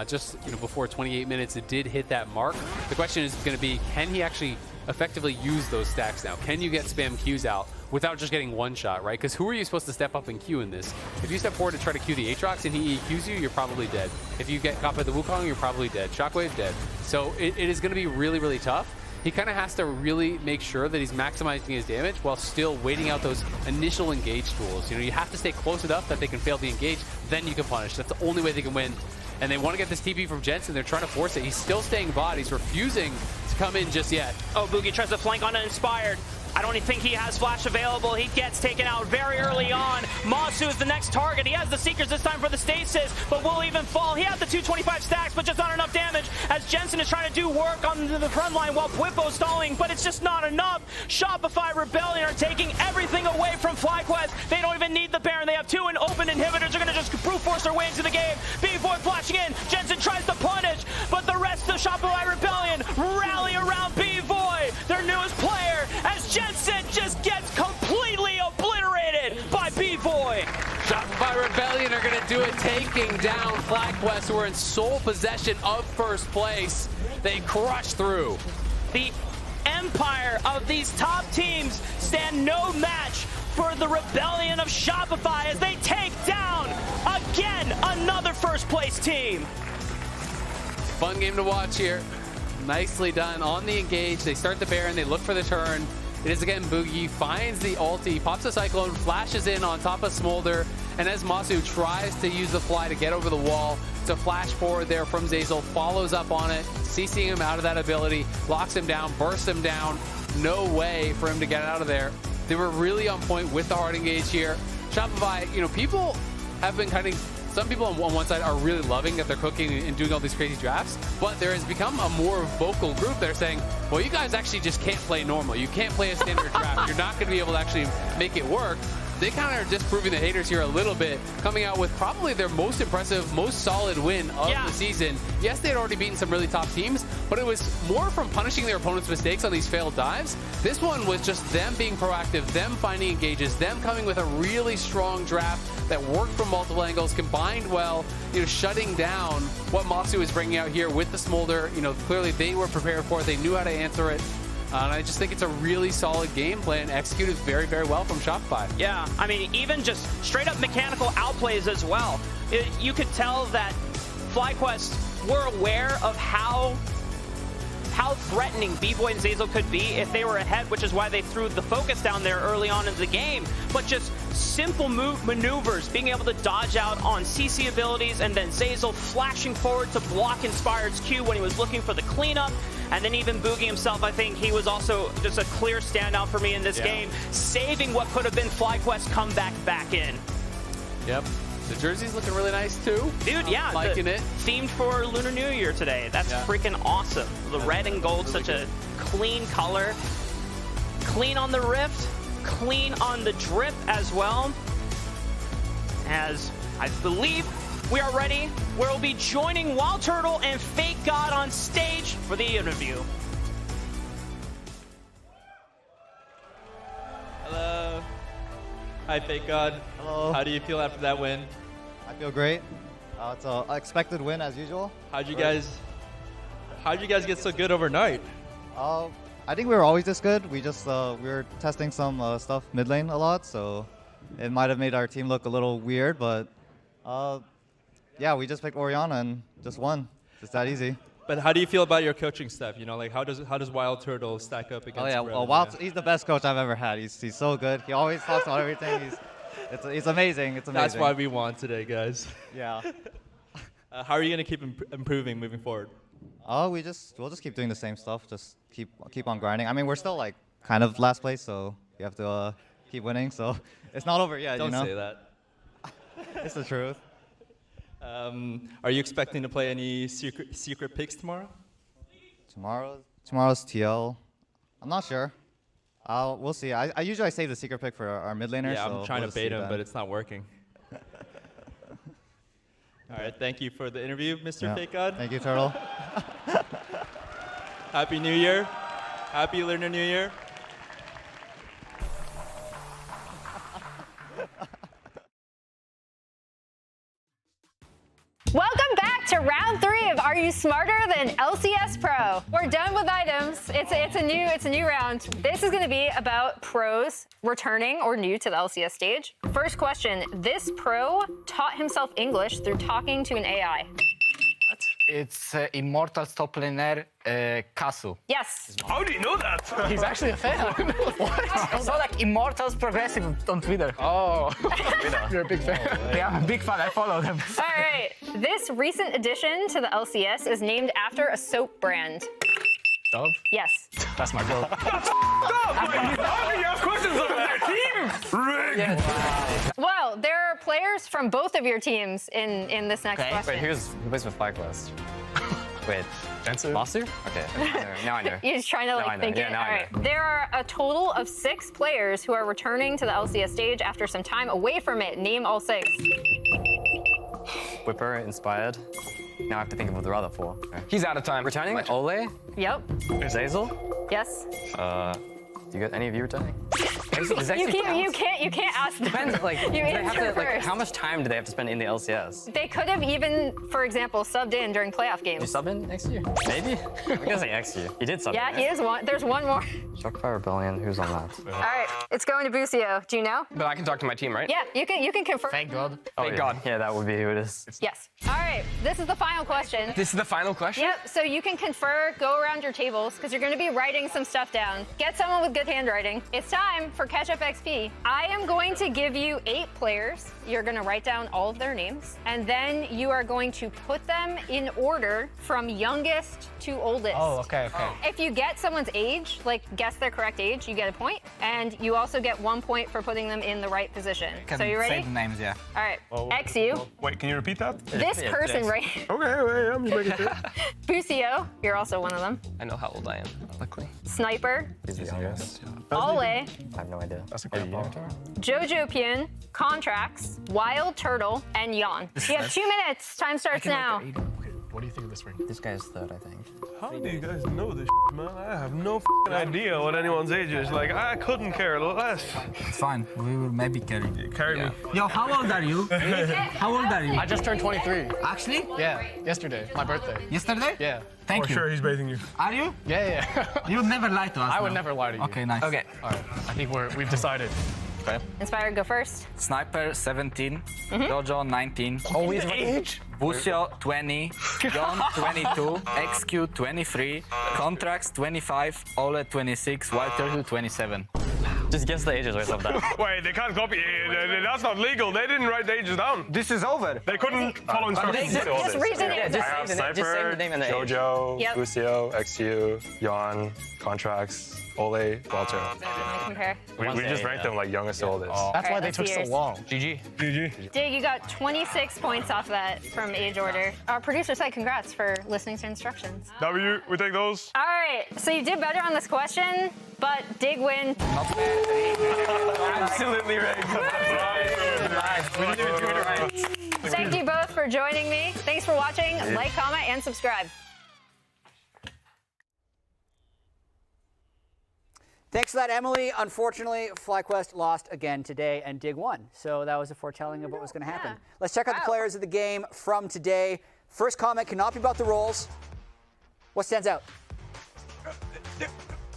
just, you know, before 28 minutes, it did hit that mark. The question is going to be, can he actually effectively use those stacks now? Can you get spam Qs out without just getting one shot, right? Because who are you supposed to step up and Q in this? If you step forward to try to Q the Aatrox and he EQs you, you're probably dead. If you get caught by the Wukong, you're probably dead. Shockwave, dead. So it is going to be really, really tough. He kind of has to really make sure that he's maximizing his damage while still waiting out those initial engage tools. You know, you have to stay close enough that they can fail the engage, then you can punish. That's the only way they can win. and they want to get this TP from Jensen. They're trying to force it. He's still staying bot. He's refusing to come in just yet. Oh, Bugi tries to flank on Inspired. I don't even think he has flash available. He gets taken out very early on. Massu is the next target. He has the Seekers this time for the stasis, but will even fall. He has the 225 stacks, but just not enough damage as Jensen is trying to do work on the front line while Bwipo stalling, but it's just not enough. Shopify Rebellion are taking everything away from FlyQuest. They don't even need the Baron. They have 2 open inhibitors. They're going to just brute force their way into the game. BVOY flashing in. Jensen tries to punish, but the rest of Shopify Rebellion rally around BVOY, their newest player, as Jensen just gets completely obliterated by BVOY. Shopify Rebellion are going to do it, taking down FlyQuest, who are in sole possession of first place. They crush through. The empire of these top teams stand no match for the Rebellion of Shopify as they take down, again, another first place team. Fun game to watch here. Nicely done on the engage. They start the Baron, they look for the turn. It is again Bugi, finds the ulti, pops a Cyclone, flashes in on top of Smolder, and as Massu tries to use the fly to get over the wall, to flash forward there from Zeyzal, follows up on it, CCing him out of that ability, locks him down, bursts him down. No way for him to get out of there. They were really on point with the hard engage here. Shopify, people have been some people on one side are really loving that they're cooking and doing all these crazy drafts, but there has become a more vocal group that are saying, well, you guys actually just can't play normal. You can't play a standard draft. You're not going to be able to actually make it work. They kind of are disproving the haters here a little bit, coming out with probably their most impressive, most solid win of the season. Yes, they had already beaten some really top teams, but it was more from punishing their opponent's mistakes on these failed dives. This one was just them being proactive, them finding engages, them coming with a really strong draft that worked from multiple angles, combined well, shutting down what Massu is bringing out here with the Smolder. Clearly they were prepared for it. They knew how to answer it. And I just think it's a really solid game plan, executed very, very well from Shopify. Yeah, I mean, even just straight up mechanical outplays as well. You could tell that FlyQuest were aware of how threatening BVOY and Zeyzal could be if they were ahead, which is why they threw the focus down there early on in the game. But just simple maneuvers, being able to dodge out on CC abilities, and then Zeyzal flashing forward to block Inspired's Q when he was looking for the cleanup. And then even Bugi himself, I think he was also just a clear standout for me in this game, saving what could have been FlyQuest comeback back in. Yep. The jersey's looking really nice too. Dude, yeah. Liking it. Themed for Lunar New Year today. That's freaking awesome. The red and gold, really such a clean color. Clean on the rift, clean on the drip as well. As I believe we are ready, we'll be joining Wildturtle and FakeGod on stage for the interview. Hello. Hi, FakeGod. Hello. How do you feel after that win? I feel great. It's an expected win as usual. How'd you guys get so good overnight? I think we were always this good. We just we were testing some stuff mid lane a lot, so it might have made our team look a little weird, but yeah, we just picked Orianna and just won. It's that easy. But how do you feel about your coaching staff? Like how does Wildturtle stack up against? Oh yeah, well, he's the best coach I've ever had. He's so good. He always talks about everything. It's amazing. It's amazing. That's why we won today, guys. Yeah. How are you gonna keep improving moving forward? We'll just keep doing the same stuff. Just keep on grinding. I mean, we're still like kind of last place, so you have to keep winning. So it's not over yet. Don't say that. It's the truth. Are you expecting to play any secret picks tomorrow? Tomorrow's TL. I'm not sure. We'll see. I usually save the secret pick for our mid laner. Yeah, so I'm trying we'll to bait him, but it's not working. All right, thank you for the interview, Mr. FakeGod. Thank you, Turtle. Happy New Year. Happy Lunar New Year. Welcome back to round 3 of Are You Smarter Than LCS Pro? We're done with items. It's a new round. This is going to be about pros returning or new to the LCS stage. First question: this pro taught himself English through talking to an AI. What? It's Immortals top laner, Kasu. Yes. How do you know that? He's actually a fan. What? I saw like Immortals Progressive on Twitter. Oh, you're a big fan. Yeah, I'm a big fan. I follow them. All right. This recent addition to the LCS is named after a soap brand. Dove? Yes. That's my goal. You ask questions over there. Team rigged. Well, there are players from both of your teams in this next question. Wait, who plays with FlyQuest? Wait, Jensen? Massu? Okay, now I know. You're just trying to I know. think Yeah, it. now All I right. know. There are a total of 6 players who are returning to the LCS stage after some time away from it. Name all 6. Whipper, Inspired. Now I have to think of the other 4. Okay. He's out of time. Returning? Ole? Yep. Zeyzal? Yes. Do you get any of you returning? You can't ask them. Depends, like, You do they have answer to, like, first. how much time do they have to spend in the LCS? They could have even, for example, subbed in during playoff Do you games. sub in next year? Maybe? I'm gonna say next year. He did sub Yeah, in, he is one. There's one more. Shopify Rebellion, who's on that? All right, it's going to Busio. Do you know? But I can talk to my team, right? Yeah, you can confirm. FakeGod. Oh, FakeGod. yeah, that would be who it is. Yes. All right, this is the final question. This is the final question? Yep, so you can confer, go around your tables, because you're going to be writing some stuff down. Get someone with good handwriting. It's time for Catch Up XP. I am going to give you 8 players. You're going to write down all of their names, and then you are going to put them in order from youngest to oldest. Oh, okay. If you get someone's age, like guess their correct age, you get a point, and you also get 1 point for putting them in the right position. So you ready? Say the names, yeah. All right, XU, Wait, can you repeat that? this person right Okay, wait, I'm just making sure. Busio, you're also one of them. I know how old I am, luckily. Sniper, He's the youngest. Ole, I have no idea. That's a great avatar. Jojo Pyun, Contracts, Wildturtle, and Yon. You have 2 minutes. Time starts now. What do you think of this ring? This guy's 3rd, I think. How do you guys know this man? I have no idea what anyone's age is. Like, I couldn't care less. It's fine. We will maybe carry. Carry me. Yo, how old are you? How old are you? I just turned 23. Actually? Yeah, yesterday. My birthday. Yesterday? Yeah. Thank For you. sure he's baiting you. Are you? Yeah. You would never lie to us. I would no? never lie to you. Okay, nice. Okay. All right. I think we've decided. Okay. Inspired, go first. Sniper 17, Mm-hmm. Jojo 19, Always age. Busio 20, John 22, XQ 23, Contracts 25, Ole 26, Wildturtle 27. Just guess the ages right off that. Wait, they can't copy. That's not legal. They didn't write the ages down. This is over. They couldn't follow instructions. Just read the names. just say the name and the age. Jojo, Yep. Busio, XU, Yon, Contracts, Ole, Walter. Let me compare. We just ranked them like youngest to oldest. That's All why right, they let's took see so yours. long. GG. Dig, you got 26 points off that from age order. Our producer said congrats for listening to instructions. W, we take those. All right, so you did better on this question, but Dig win. Absolutely rigged. We didn't even do it right. Thank you both for joining me. Thanks for watching. Like, comment, and subscribe. Thanks for that, Emily. Unfortunately, FlyQuest lost again today, and Dig won. So that was a foretelling of what was going to happen. Yeah. Let's check out the players of the game from today. First comment cannot be about the roles. What stands out?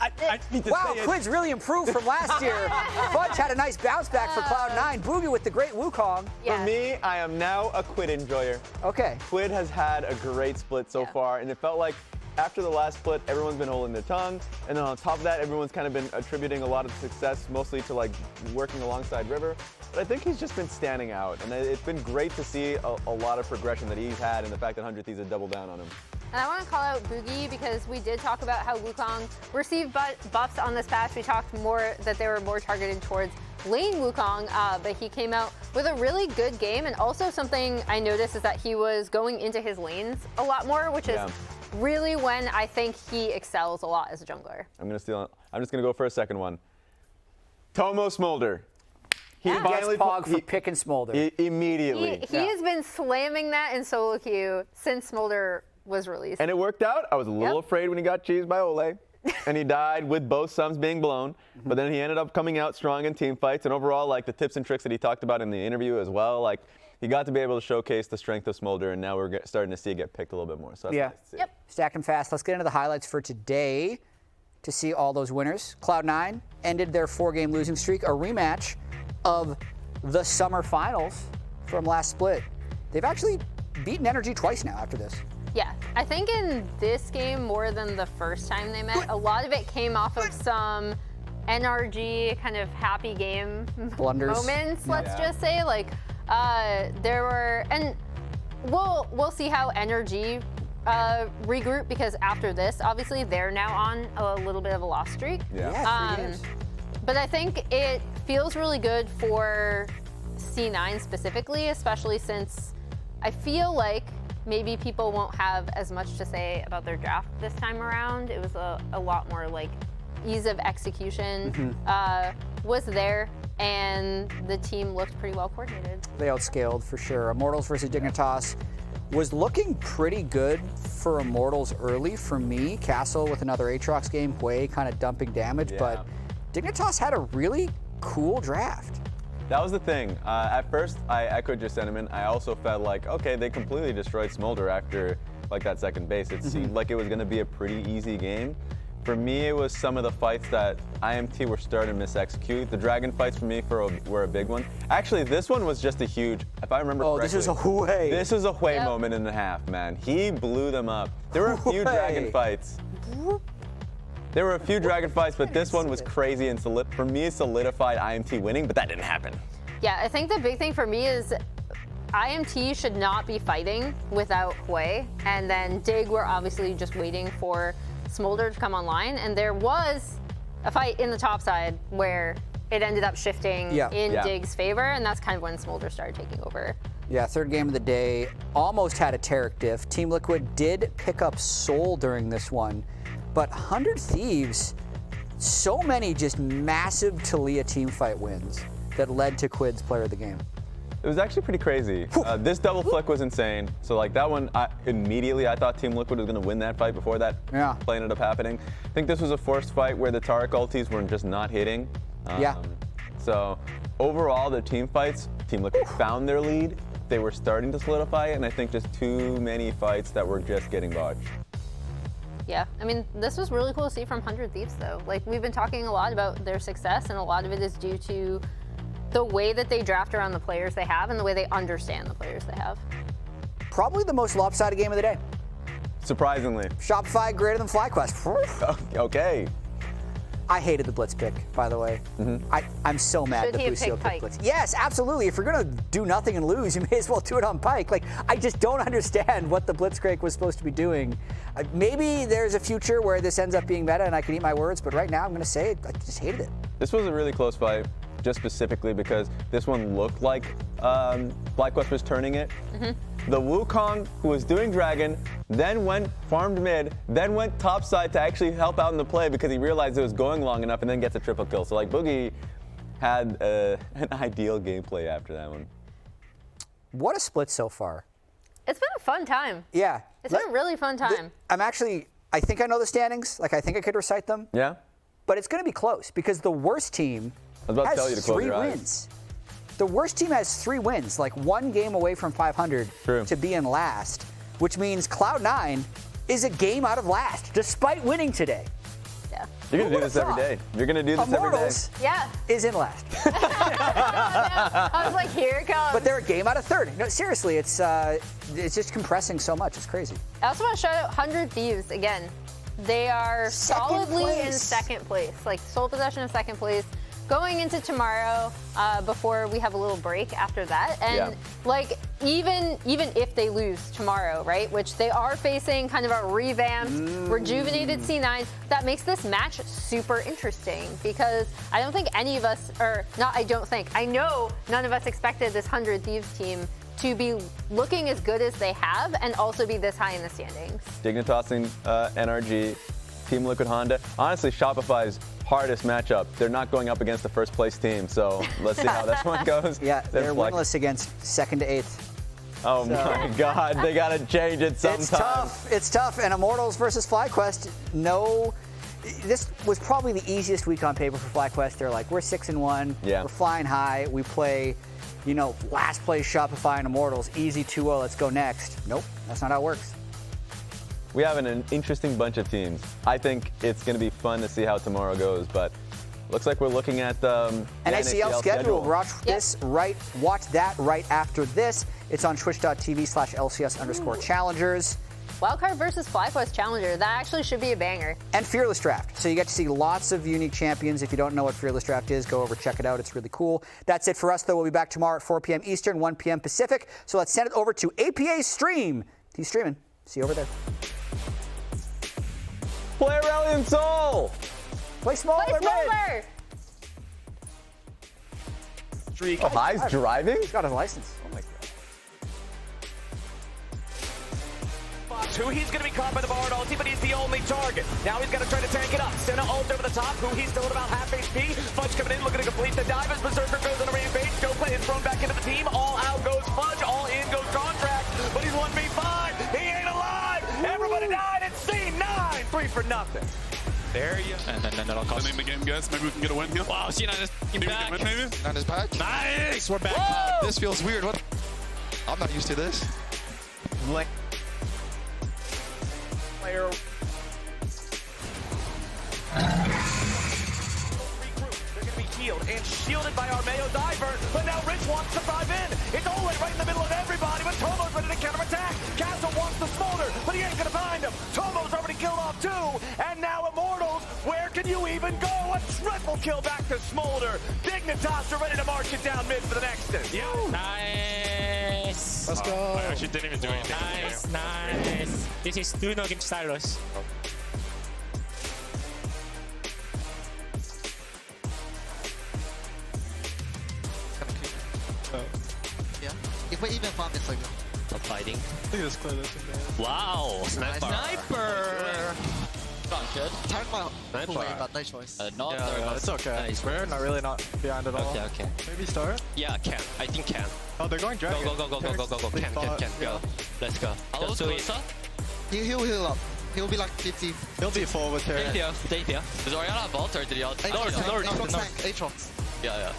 I need to Wow, say it. Quid's really improved from last year. Fudge had a nice bounce back for Cloud9. Boogie with the great Wukong. For me, I am now a Quid enjoyer. Okay. Quid has had a great split so far, and it felt like after the last split, everyone's been holding their tongue, and then on top of that, everyone's kind of been attributing a lot of success mostly to like working alongside River. But I think he's just been standing out, and it's been great to see a lot of progression that he's had, and the fact that 100 Thieves had doubled down on him. And I want to call out Bugi because we did talk about how Wukong received buffs on this patch. We talked more that they were more targeted towards lane Wukong, but he came out with a really good game. And also something I noticed is that he was going into his lanes a lot more, which is really when I think he excels a lot as a jungler. I'm just gonna go for a second one. Tomo Smolder. He gets Pog for picking Smolder. Immediately. He has been slamming that in solo queue since Smolder was released. And it worked out. I was a little afraid when he got cheesed by Ole, and he died with both sums being blown. But then he ended up coming out strong in team fights, and overall, like the tips and tricks that he talked about in the interview as well, like he got to be able to showcase the strength of Smolder, and now we're starting to see it get picked a little bit more. So that's nice to see. Stacked them fast. Let's get into the highlights for today to see all those winners. Cloud9 ended their 4-game losing streak, a rematch of the summer finals from last split. They've actually beaten Energy twice now after this. Yeah, I think in this game more than the first time they met, a lot of it came off of some NRG kind of happy game Blunders. moments, let's just say. Like, there were, and we'll see how NRG regroup, because after this, obviously, they're now on a little bit of a loss streak. But I think it feels really good for C9 specifically, especially since I feel like maybe people won't have as much to say about their draft this time around. It was a lot more like ease of execution was there, and the team looked pretty well coordinated. They outscaled for sure. Immortals versus Dignitas was looking pretty good for Immortals early for me. Castle with another Aatrox game, Hwei kind of dumping damage, but Dignitas had a really cool draft. That was the thing. At first, I echoed your sentiment. I also felt like, okay, they completely destroyed Smolder after like that second base. It seemed like it was going to be a pretty easy game. For me, it was some of the fights that IMT were starting to misexecute. The dragon fights for me were a big one. Actually, this one was just a huge, if I remember correctly. This is a Hwei. This is a Hwei moment and a half, man. He blew them up. There were a few dragon fights. There were a few dragon fights, but this one was crazy, and for me, it solidified IMT winning, but that didn't happen. Yeah, I think the big thing for me is IMT should not be fighting without Hwei, and then Dig were obviously just waiting for Smolder to come online, and there was a fight in the top side where it ended up shifting in Dig's favor, and that's kind of when Smolder started taking over. Yeah, third game of the day, almost had a Taric diff. Team Liquid did pick up Soul during this one, but 100 Thieves, so many just massive Talia teamfight wins that led to Quid's player of the game. It was actually pretty crazy. This double flick was insane. So like that one, immediately I thought Team Liquid was going to win that fight before that play ended up happening. I think this was a forced fight where the Taric ultis were just not hitting. So overall, the team fights, Team Liquid found their lead. They were starting to solidify it, and I think just too many fights that were just getting botched. Yeah, I mean, this was really cool to see from 100 Thieves, though. Like, we've been talking a lot about their success, and a lot of it is due to the way that they draft around the players they have and the way they understand the players they have. Probably the most lopsided game of the day. Surprisingly. Shopify greater than FlyQuest. Okay. I hated the Blitz pick, by the way. I'm so mad that Busio picked Blitz. Yes, absolutely. If you're going to do nothing and lose, you may as well do it on Pike. Like, I just don't understand what the Blitzcrank was supposed to be doing. Maybe there's a future where this ends up being meta and I can eat my words, but right now I'm going to say I just hated it. This was a really close fight, just specifically because this one looked like FlyQuest was turning it. The Wukong, who was doing Dragon, then farmed mid, then went topside to actually help out in the play because he realized it was going long enough, and then gets a triple kill. So like Bugi had an ideal gameplay after that one. What a split so far. It's been a fun time. Yeah. It's been a really fun time. I think I know the standings. Like, I think I could recite them. Yeah. But it's going to be close because the worst team I was about has to tell you to close 3 your eyes. wins. The worst team has 3 wins, like 1 game away from 500 to be in last, which means Cloud9 is a game out of last, despite winning today. Yeah. You're going to do this every day. You're going to do this Immortals every day. is in last. I was like, here it comes. But they're a game out of third. No, seriously, it's just compressing so much. It's crazy. I also want to shout out 100 Thieves again. They are solidly in second place, like sole possession of second place. Going into tomorrow, before we have a little break after that, and like even if they lose tomorrow, right, which they are facing kind of a revamped, rejuvenated C9, that makes this match super interesting because I don't think any of us, I know none of us expected this 100 Thieves team to be looking as good as they have and also be this high in the standings. Dignitas and NRG, Team Liquid Honda. Honestly, Shopify's hardest matchup. They're not going up against the first place team, so let's see how this one goes. Yeah, they're winless against 2nd to 8th. Oh my God, they gotta change it sometime. It's tough, and Immortals versus FlyQuest, this was probably the easiest week on paper for FlyQuest. They're like, we're 6-1, we're flying high, we play, last place Shopify and Immortals, easy 2-0, let's go next. Nope, that's not how it works. We have an interesting bunch of teams. I think it's going to be fun to see how tomorrow goes, but Looks like we're looking at an ACL schedule. Watch this watch that right after this. It's on twitch.tv/LCS_challengers. Wildcard versus FlyQuest Challenger. That actually should be a banger. And Fearless Draft. So you get to see lots of unique champions. If you don't know what Fearless Draft is, go over, check it out. It's really cool. That's it for us, though. We'll be back tomorrow at 4 p.m. Eastern, 1 p.m. Pacific. So let's send it over to APA's stream. He's streaming. See you over there. Play Rebellion Soul! Play Smolder. Play Smolder! Streak. Oh, High's driving? He's got his license. Oh my god. Who he's going to be caught by the Bard ulti, but he's the only target. Now he's got to try to tank it up. Senna ult over the top, who he's still at about half HP. Fudge coming in, looking to complete the dive as Berserker goes on a rampage. Goplay is thrown back into the team. All out goes Fudge, all in goes Contract, but he's 1v5. He ain't alive. Everybody died at C9. 3 for nothing. There you go. And then that'll cost the game, guys. Maybe we can get a win here. Wow, C9 is back. Win, maybe? C9 is back. Nice! We're back. This feels weird. What? I'm not used to this. Like player. They're going to be healed and shielded by our Mayo Diver, but now Rich wants to dive in. It's Ole right in the middle of everybody, but Tomo's ready to counterattack. Castle wants the Smolder, but he ain't going to find him. Tomo's already killed off 2, and now Immortals, where can you even go? A triple kill back to Smolder. Dignitas are ready to march it down mid for the next one. Yeah. Nice. Let's go. I actually didn't even do anything. Nice. This is 2-0 against Stylos. Yeah. If we even farm this like I'm fighting. Look at this clear this in there. Wow. Sniper. Sniper. Not good. Turn my play, but no choice. Not yeah, it's okay. Nice. We're not really behind at all. Okay. Maybe start? Yeah, can. I think can. Oh, they're going dragon. Go. Can. Go. Let's go. Let's do it. He'll heal up. He'll be like 50. He'll be forward here. Stay here. Does Orianna have ult or did he ult? Aatrox. Yeah.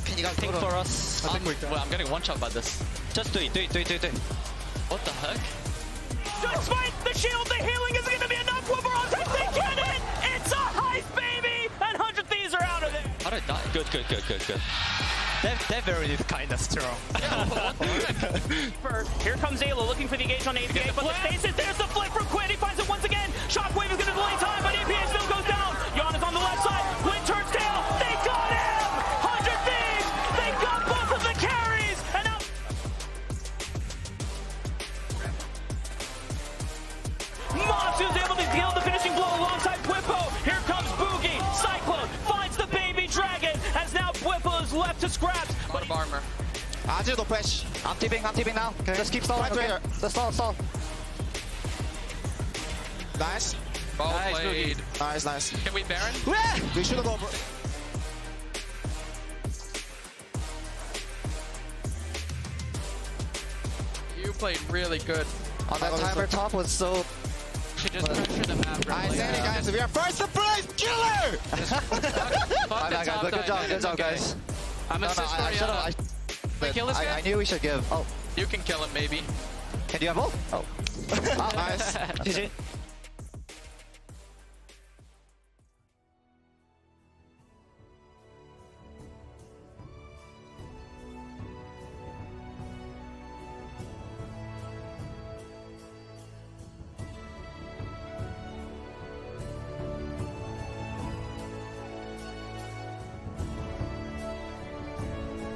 Can you guys think for us? I think we can. Well, I'm getting one shot by this. Just do it. What the heck? Despite the shield, the healing isn't going to be enough. Wolverines, they get it! It's a heist, baby! And 100 Thieves are out of there. How did I die? Good. They're very kind of strong. First, here comes Zeyzal looking for the engage on APA, but the stasis, there's the flip from Quinn. He finds it once again. Shockwave is going to delay time, but APA still goes down. Yon is on the left side. Quinn turns tail. They got him! 100 Thieves! They got both of the carries! And now Massu's able to deal the finishing blow alongside Bwipo. Here comes Bugi. Cyclone finds the baby dragon, as now Bwipo is left to scraps. A lot of armor. Azir, don't push. I'm tipping now. Okay. Just keep stalling, okay? Just stall. Nice. Well played. Nice. Can we Baron? We should have gone. You played really good. On that timer top was so... She just pressured the map. I said it, guys. We are first to place. Killer! Good job, guys. I'm assist Orianna. I knew we should give. Oh. You can kill him, maybe. Can you have ult? Oh. Nice. GG.